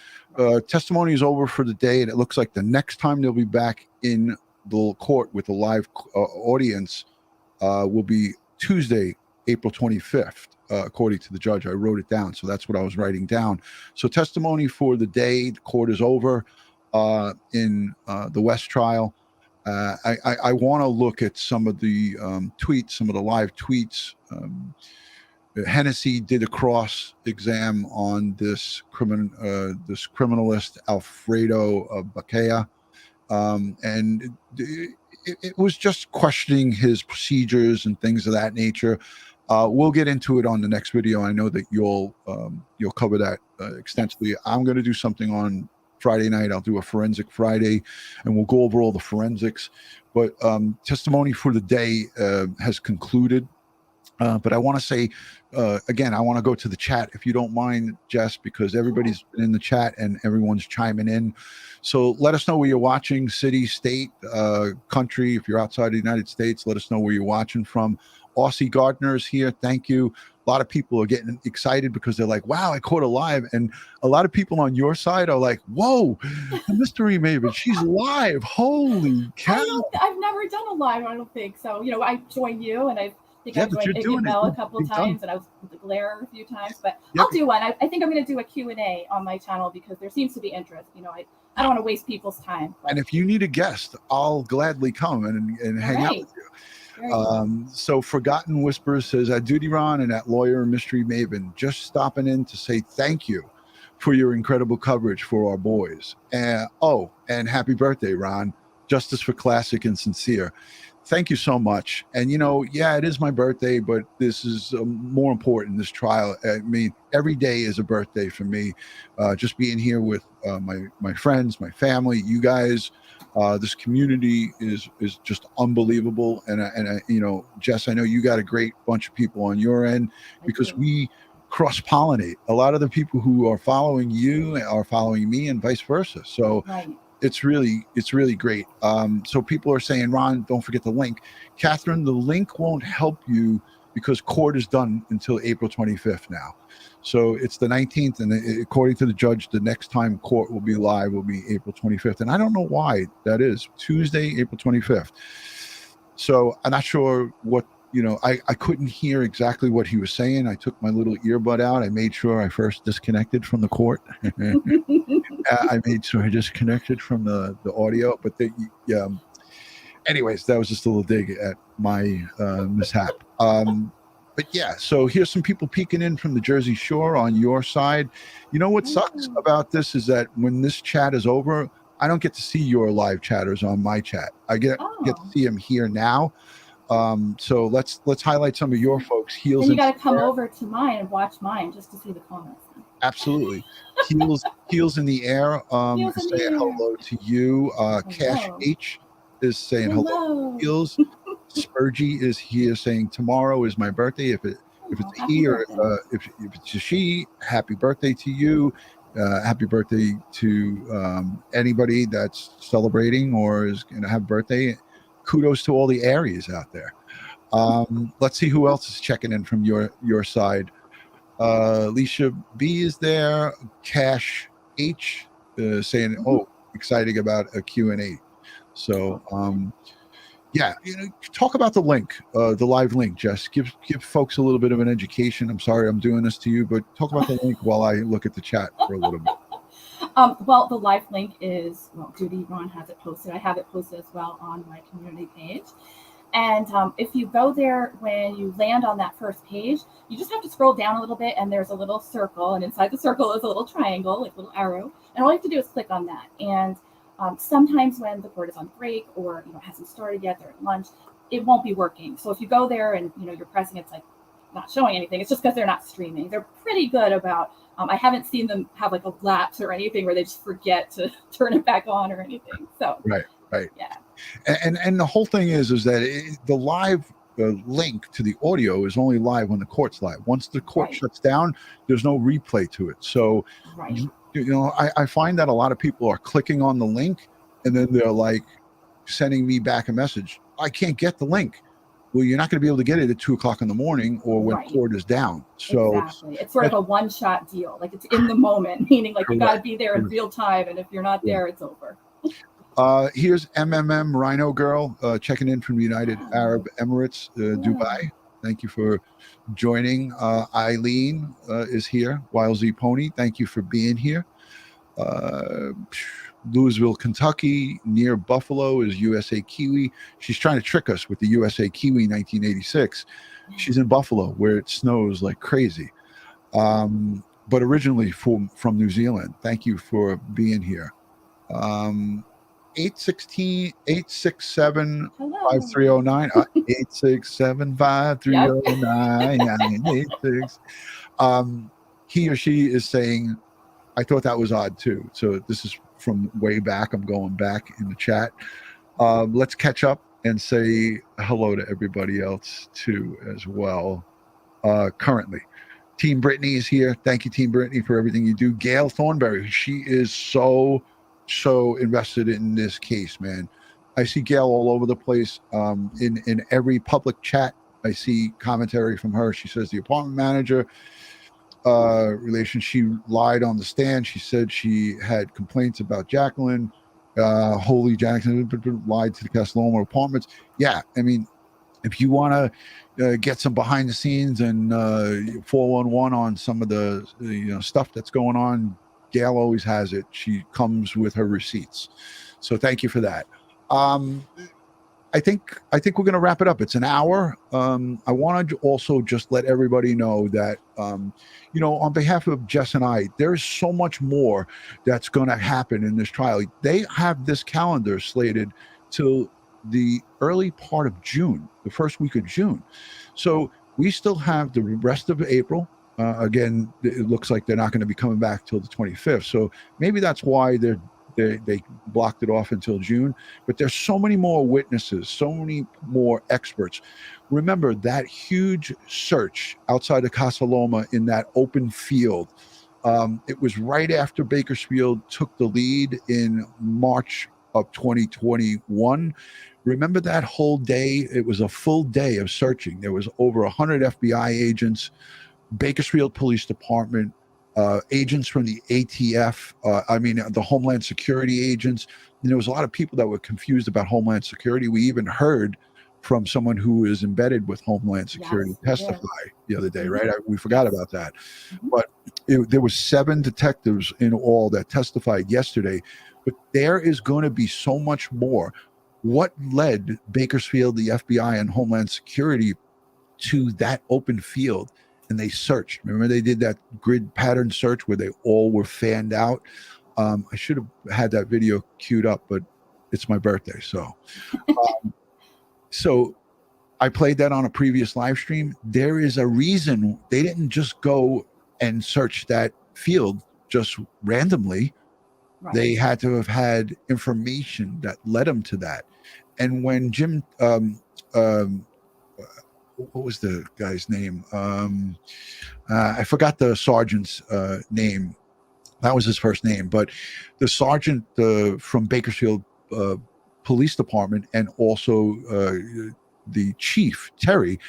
Testimony is over for the day, and it looks like the next time they'll be back in the court with a live audience will be Tuesday, April 25th, according to the judge. I wrote it down, so that's what I was writing down. So testimony for the day, the court is over in the West trial. I want to look at some of the tweets, some of the live tweets. Hennessy did a cross exam on this criminalist Alfredo Baquea, and it was just questioning his procedures and things of that nature. We'll get into it on the next video. I know that you'll cover that extensively. I'm going to do something on Friday night. I'll do a Forensic Friday, and we'll go over all the forensics. But testimony for the day has concluded. But I want to say, again, I want to go to the chat, if you don't mind, Jess, because everybody's been in the chat and everyone's chiming in. So let us know where you're watching, city, state, country. If you're outside the United States, let us know where you're watching from. Aussie Gardner is here. Thank you. A lot of people are getting excited because they're like, wow, I caught her live. And a lot of people on your side are like, whoa, the Mystery Maven, she's live. Holy cow. I've never done a live, I don't think. So, I joined you, and I think I've but you're joined doing Mel it. a couple You've times, done- and I was with the Glare a few times. But Yeah, I'll do one. I think I'm going to do a Q&A on my channel because there seems to be interest. I don't want to waste people's time. But And if you need a guest, I'll gladly come and hang out with you. very cool. So Forgotten Whispers says, at DutyRon and at Lawyer Mystery Maven, just stopping in to say thank you for your incredible coverage for our boys. And happy birthday, Ron. Justice for classic and sincere. Thank you so much. And it is my birthday, but this is more important, this trial. I mean, every day is a birthday for me. Just being here with my friends, my family, you guys. This community is just unbelievable, and Jess, I know you got a great bunch of people on your end because we cross-pollinate. A lot of the people who are following you are following me, and vice versa. So it's really great. So people are saying, Ron, don't forget the link. Catherine, the link won't help you because court is done until April 25th now. So it's the 19th, and according to the judge, the next time court will be live will be April 25th. And I don't know why that is. Tuesday, April 25th. So I'm not sure what, I couldn't hear exactly what he was saying. I took my little earbud out. I made sure I first disconnected from the court. I made sure I disconnected from the audio. But anyways, that was just a little dig at my mishap. But yeah, so here's some people peeking in from the Jersey Shore on your side. You know what sucks about this is that when this chat is over, I don't get to see your live chatters on my chat. I get to see them here now. So let's highlight some of your folks. Heels. Then you got to come over to mine and watch mine just to see the comments. Absolutely. Heels in the air. Saying hello to you. Cash H is saying hello. Heels. Spurgy is here saying tomorrow is my birthday. If it's a he or if it's a she, happy birthday to you. Happy birthday to anybody that's celebrating or is going to have a birthday. Kudos to all the Aries out there. Let's see who else is checking in from your side. Alicia B is there. Cash H saying, exciting about a Q&A. So talk about the link, the live link, Jess. Give folks a little bit of an education. I'm sorry I'm doing this to you, but talk about the link while I look at the chat for a little bit. Well, the live link is, DutyRon has it posted. I have it posted as well on my community page. And if you go there, when you land on that first page, you just have to scroll down a little bit, and there's a little circle, and inside the circle is a little triangle, like a little arrow. And all you have to do is click on that. And sometimes when the court is on break or hasn't started yet, they're at lunch, it won't be working. So if you go there and you're pressing, it's like not showing anything. It's just because they're not streaming. They're pretty good about. I haven't seen them have like a lapse or anything where they just forget to turn it back on or anything. So right, yeah. And the whole thing is that the live link to the audio is only live when the court's live. Once the court shuts down, there's no replay to it. So I find that a lot of people are clicking on the link and then they're like sending me back a message. I can't get the link. Well, you're not going to be able to get it at 2:00 in the morning or when court is down. So exactly, it's sort of a one-shot deal. Like it's in the moment, meaning like you got to be there in real time, and if you're not there, it's over. Here's MMM Rhino Girl checking in from United Arab Emirates, Dubai. Thank you for joining. Eileen is here. Wild Z Pony, thank you for being here. Louisville, Kentucky, near Buffalo is USA Kiwi. She's trying to trick us with the USA Kiwi 1986. She's in Buffalo where it snows like crazy. But originally from New Zealand. Thank you for being here. 867-5309. 867-5309. He or she is saying, I thought that was odd too. So this is from way back. I'm going back in the chat. Let's catch up and say hello to everybody else too as well. Currently, Team Brittany is here. Thank you, Team Brittany, for everything you do. Gail Thornberry, she is so invested in this case, man. I see Gail all over the place. In every public chat, I see commentary from her. She says the apartment manager relation, she lied on the stand. She said she had complaints about Jacqueline. Holy Jackson lied to the Castelloma Apartments. Yeah, I mean, if you want to get some behind the scenes and 411 on some of the stuff that's going on, Gail always has it. She comes with her receipts. So thank you for that. I think we're going to wrap it up. It's an hour. I want to also just let everybody know that, on behalf of Jess and I, there is so much more that's going to happen in this trial. They have this calendar slated till the early part of June, the first week of June. So we still have the rest of April. Again, it looks like they're not going to be coming back till the 25th. So maybe that's why they blocked it off until June. But there's so many more witnesses, so many more experts. Remember that huge search outside of Casa Loma in that open field. It was right after Bakersfield took the lead in March of 2021. Remember that whole day? It was a full day of searching. There was over 100 FBI agents, Bakersfield Police Department, agents from the ATF, the Homeland Security agents. And there was a lot of people that were confused about Homeland Security. We even heard from someone who is embedded with Homeland Security testify the other day, right? We forgot about that. But there was 7 detectives in all that testified yesterday. But there is going to be so much more. What led Bakersfield, the FBI, and Homeland Security to that open field? And they searched. Remember, they did that grid pattern search where they all were fanned out. I should have had that video queued up, but it's my birthday. So I played that on a previous live stream. There is a reason they didn't just go and search that field just randomly. Right. They had to have had information that led them to that. And when Jim, what was the guy's name? I forgot the sergeant's name. That was his first name. But the sergeant from Bakersfield Police Department, and also the chief, Terry,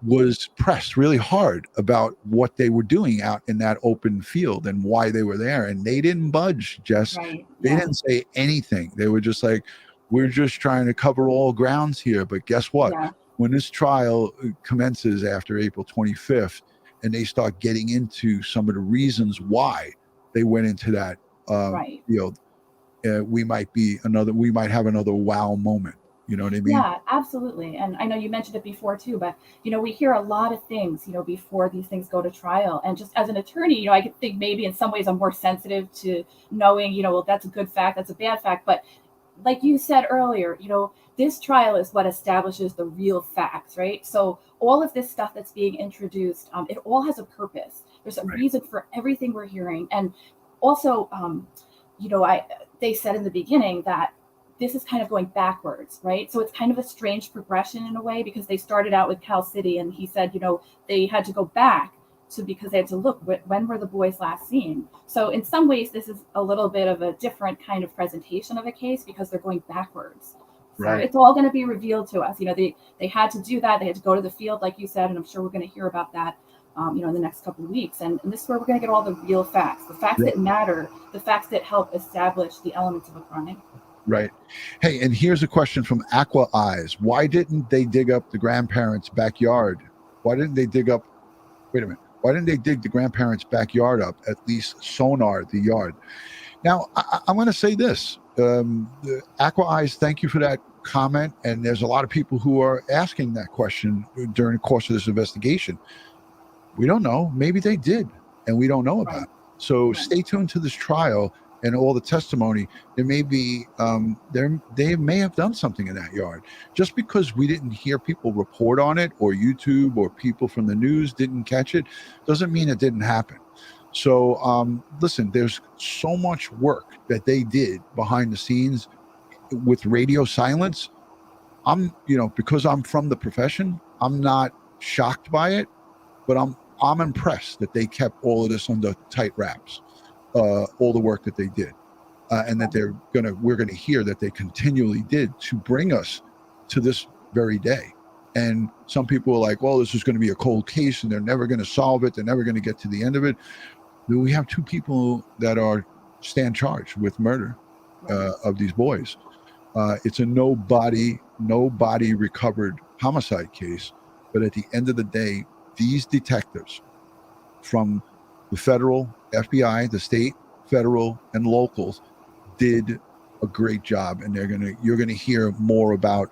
was pressed really hard about what they were doing out in that open field and why they were there. And they didn't budge, Jess. Right. They didn't say anything. They were just like, we're just trying to cover all grounds here. But guess what? Yeah. When this trial commences after April 25th, and they start getting into some of the reasons why they went into that field, we might have another wow moment. You know what I mean? Yeah, absolutely. And I know you mentioned it before too, but we hear a lot of things, before these things go to trial. And just as an attorney, I could think maybe in some ways I'm more sensitive to knowing, well, that's a good fact, that's a bad fact. But like you said earlier, this trial is what establishes the real facts, right? So all of this stuff that's being introduced, it all has a purpose. There's a reason for everything we're hearing. And also, they said in the beginning that this is kind of going backwards, right? So it's kind of a strange progression in a way, because they started out with Cal City, and he said, they had to go back because they had to look, when were the boys last seen? So in some ways, this is a little bit of a different kind of presentation of a case, because they're going backwards. So it's all going to be revealed to us. They had to do that. They had to go to the field, like you said, and I'm sure we're going to hear about that, in the next couple of weeks. And this is where we're going to get all the real facts, the facts that matter, the facts that help establish the elements of a crime. Right. Hey, and here's a question from Aqua Eyes. Why didn't they dig up the grandparents' backyard? Why didn't they dig the grandparents' backyard up, at least sonar the yard? Now, I'm going to say this. Aqua Eyes, thank you for that comment. And there's a lot of people who are asking that question during the course of this investigation. We don't know. Maybe they did, and we don't know about it. So stay tuned to this trial and all the testimony. There may be, they may have done something in that yard. Just because we didn't hear people report on it, or YouTube or people from the news didn't catch it, doesn't mean it didn't happen. So listen, there's so much work that they did behind the scenes with radio silence. Because I'm from the profession, I'm not shocked by it, but I'm impressed that they kept all of this under tight wraps, all the work that they did, and that we're gonna hear that they continually did to bring us to this very day. And some people are like, well, this is going to be a cold case and they're never going to solve it. They're never going to get to the end of it. We have two people that stand charged with murder of these boys. It's a nobody recovered homicide case. But at the end of the day, these detectives from the federal FBI, the state, federal, and locals did a great job. And you're gonna hear more about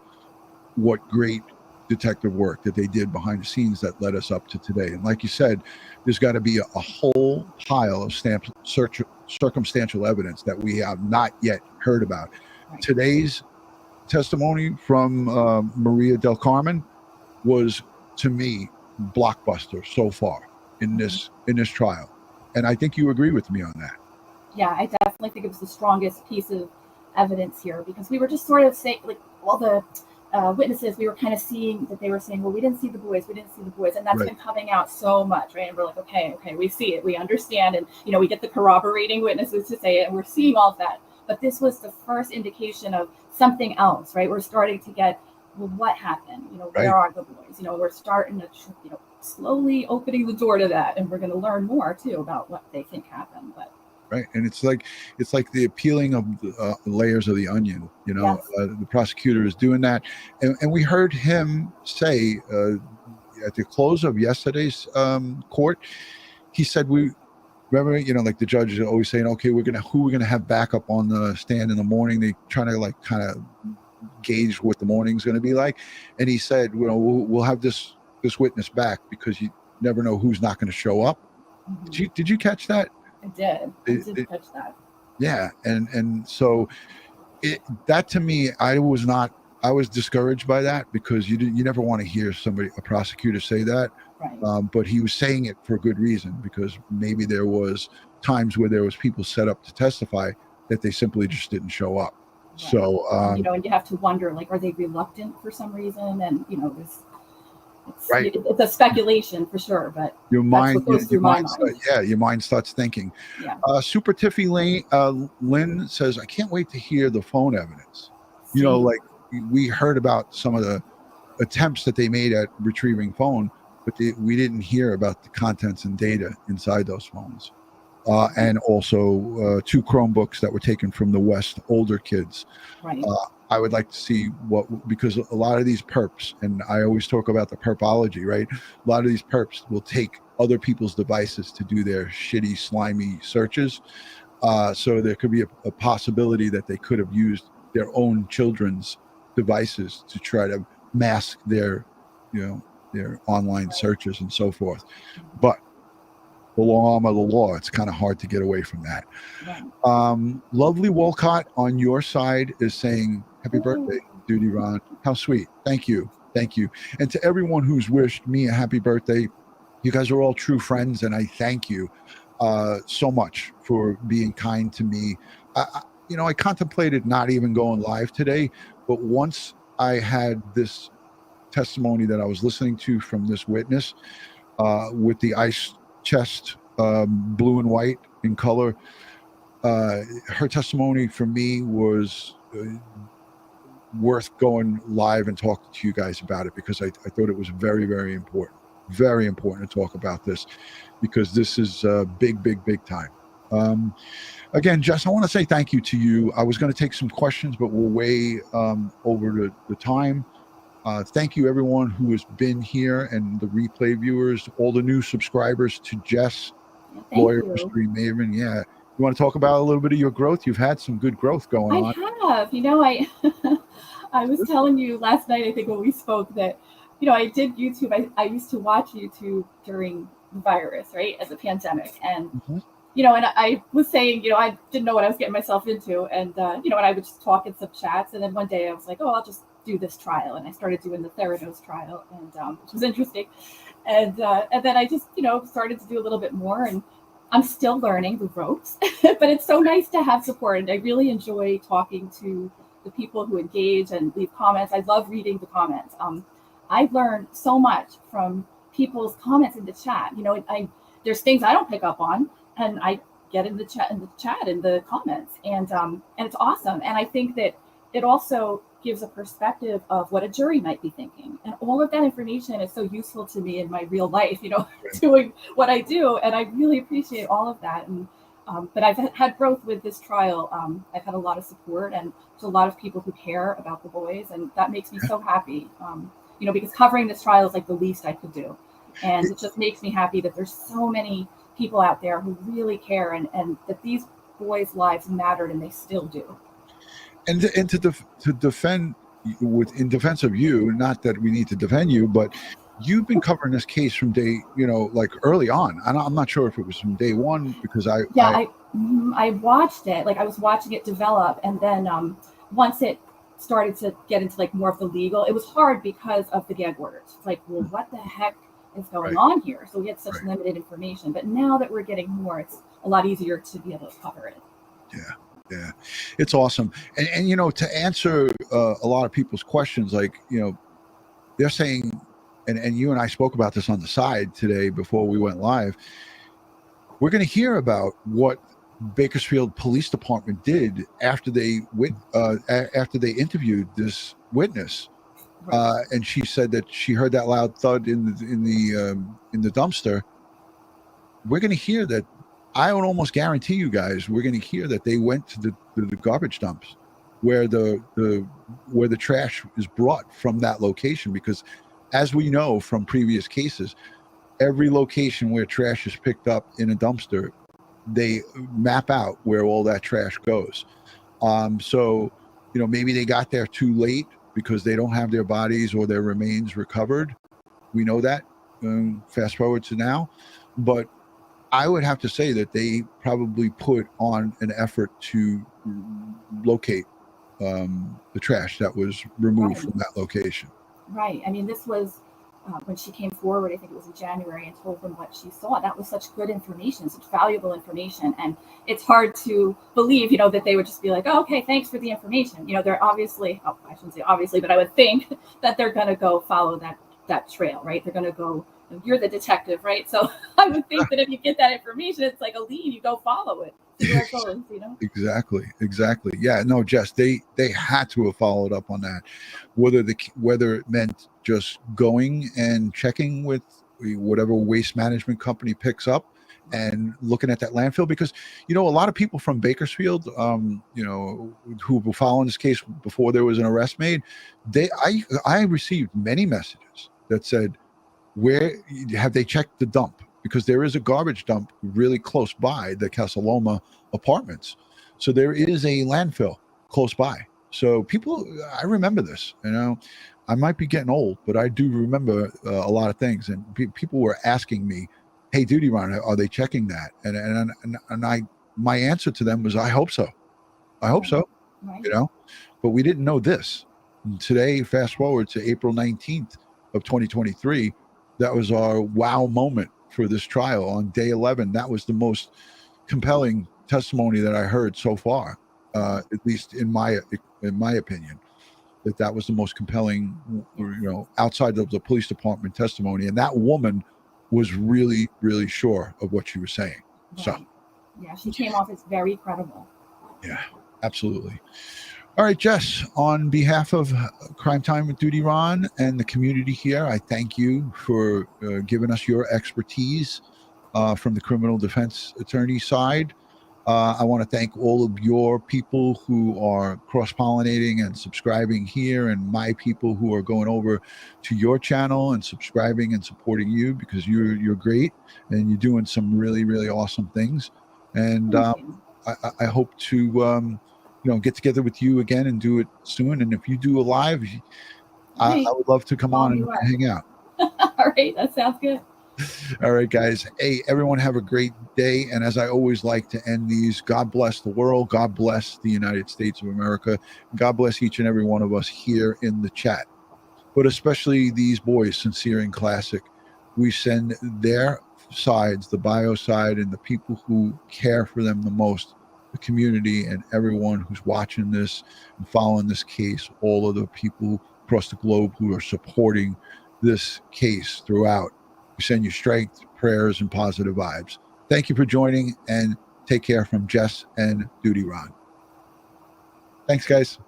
what great detective work that they did behind the scenes that led us up to today. And like you said, there's got to be a whole pile of circumstantial evidence that we have not yet heard about. Right. Today's testimony from Maria del Carmen was, to me, blockbuster so far in this trial. And I think you agree with me on that. Yeah, I definitely think it was the strongest piece of evidence here, because we were just sort of saying, like, all the witnesses, we were kind of seeing that they were saying, well, we didn't see the boys, and that's been coming out so much, right? And we're like, okay, we see it, we understand, and we get the corroborating witnesses to say it, and we're seeing all of that. But this was the first indication of something else, right? We're starting to get, well, what happened? Where are the boys? We're starting to, slowly opening the door to that, and we're going to learn more too about what they think happened. But right, and it's like the peeling of the layers of the onion. Yes. The prosecutor is doing that, and we heard him say at the close of yesterday's court, he said, we remember, like the judge is always saying, okay, who we're gonna have back up on the stand in the morning. They trying to kind of gauge what the morning's going to be like, and he said, we'll have this witness back because you never know who's not going to show up. Mm-hmm. Did you catch that? I did catch that. Yeah, and so that, to me, I was discouraged by that, because you never want to hear a prosecutor say that. Right. But he was saying it for good reason, because maybe there was times where there was people set up to testify that they simply just didn't show up. Right. So and you have to wonder, like, are they reluctant for some reason? And it's a speculation for sure, but your mind starts thinking. Yeah. Super Tiffy Lynn says, I can't wait to hear the phone evidence. Like, we heard about some of the attempts that they made at retrieving phone, but we didn't hear about the contents and data inside those phones. And also 2 Chromebooks that were taken from the West, older kids. Right. I would like to see because a lot of these perps, and I always talk about the perpology, right? A lot of these perps will take other people's devices to do their shitty, slimy searches. So there could be a possibility that they could have used their own children's devices to try to mask their online searches and so forth. But the long arm of the law, it's kind of hard to get away from that. Right. Lovely Walcott on your side is saying, happy birthday, DutyRon. How sweet. Thank you. And to everyone who's wished me a happy birthday, you guys are all true friends, and I thank you so much for being kind to me. I contemplated not even going live today, but once I had this testimony that I was listening to from this witness with the ice chest, blue and white in color, her testimony for me was worth going live and talking to you guys about it, because I thought it was very, very important to talk about this, because this is big time. Again, Jess, I want to say thank you to you. I was going to take some questions, but we're way over the time. Thank you, everyone who has been here, and the replay viewers, all the new subscribers to Jess Lawyer Mystery Maven. Yeah. You want to talk about a little bit of your growth? You've had some good growth going on. I have. I was telling you last night, I think, when we spoke, that, I did YouTube. I used to watch YouTube during the virus, right, as a pandemic. And, and I was saying, I didn't know what I was getting myself into. And, and I would just talk in some chats. And then one day I was like, I'll just do this trial. And I started doing the Theranos trial, and which was interesting. And then I just, started to do a little bit more. And I'm still learning the ropes, but it's so nice to have support. And I really enjoy talking to the people who engage and leave comments. I love reading the comments. I've learned so much from people's comments in the chat. There's things I don't pick up on, and I get in the chat, in the comments, and it's awesome. And I think that it also gives a perspective of what a jury might be thinking, and all of that information is so useful to me in my real life. Doing what I do, and I really appreciate all of that. And but I've had growth with this trial. I've had a lot of support, and there's a lot of people who care about the boys, and that makes me so happy. Because covering this trial is like the least I could do, and it just makes me happy that there's so many people out there who really care, and that these boys' lives mattered, and they still do. And to defend in defense of you, not that we need to defend you, but you've been covering this case from day, like early on. I'm not sure if it was from day one, because I watched it. Like I was watching it develop, and then once it started to get into like more of the legal, it was hard because of the gag orders. It's like, well, what the heck is going on here? So we had such limited information, but now that we're getting more, it's a lot easier to be able to cover it. Yeah, it's awesome. And to answer a lot of people's questions, like, they're saying, and you and I spoke about this on the side today before we went live, we're going to hear about what Bakersfield Police Department did after they interviewed this witness, and she said that she heard that loud thud in the dumpster. We're going to hear that. I would almost guarantee you guys, we're going to hear that they went to the garbage dumps where the trash is brought from that location, because as we know from previous cases, every location where trash is picked up in a dumpster, they map out where all that trash goes. So maybe they got there too late because they don't have their bodies or their remains recovered. We know that. Fast forward to now, but I would have to say that they probably put on an effort to locate the trash that was removed from that location. Right. I mean, this was when she came forward, I think it was in January, and told them what she saw. That was such good information, such valuable information. And it's hard to believe, that they would just be like, oh, okay, thanks for the information. They're obviously, I shouldn't say obviously, but I would think that they're going to go follow that trail, right? They're going to go, you're the detective, right? So I would think that if you get that information, it's like a lead, you go follow it. See where it goes, Exactly. Yeah, no, Jess, they had to have followed up on that. Whether it meant just going and checking with whatever waste management company picks up and looking at that landfill, because a lot of people from Bakersfield, who were following this case before there was an arrest made, I received many messages that said, where have they checked the dump? Because there is a garbage dump really close by the Casaloma apartments. So there is a landfill close by. So I remember this, I might be getting old, but I do remember a lot of things. And people were asking me, hey, DutyRon, are they checking that? And my answer to them was, I hope so. I hope so, right. But we didn't know this. And today, fast forward to April 19th of 2023, that was our wow moment for this trial on day 11. That was the most compelling testimony that I heard so far, at least in my opinion, that was the most compelling, outside of the police department testimony. And that woman was really, really sure of what she was saying. Right. So, yeah, she came off as very credible. Yeah, absolutely. All right, Jess, on behalf of Crime Time with DutyRon and the community here, I thank you for giving us your expertise from the criminal defense attorney side. I want to thank all of your people who are cross-pollinating and subscribing here, and my people who are going over to your channel and subscribing and supporting you, because you're great and you're doing some really, really awesome things. And I hope to get together with you again and do it soon. And if you do a live, I would love to come on and hang out. All right, that sounds good. All right, guys. Hey, everyone, have a great day. And as I always like to end these, God bless the world. God bless the United States of America. God bless each and every one of us here in the chat, but especially these boys, Sincere and Classic. We send their sides, the bio side and the people who care for them the most, the community and everyone who's watching this and following this case, all of the people across the globe who are supporting this case throughout. We send you strength, prayers, and positive vibes. Thank you for joining, and take care from Jess and DutyRon. Thanks, guys.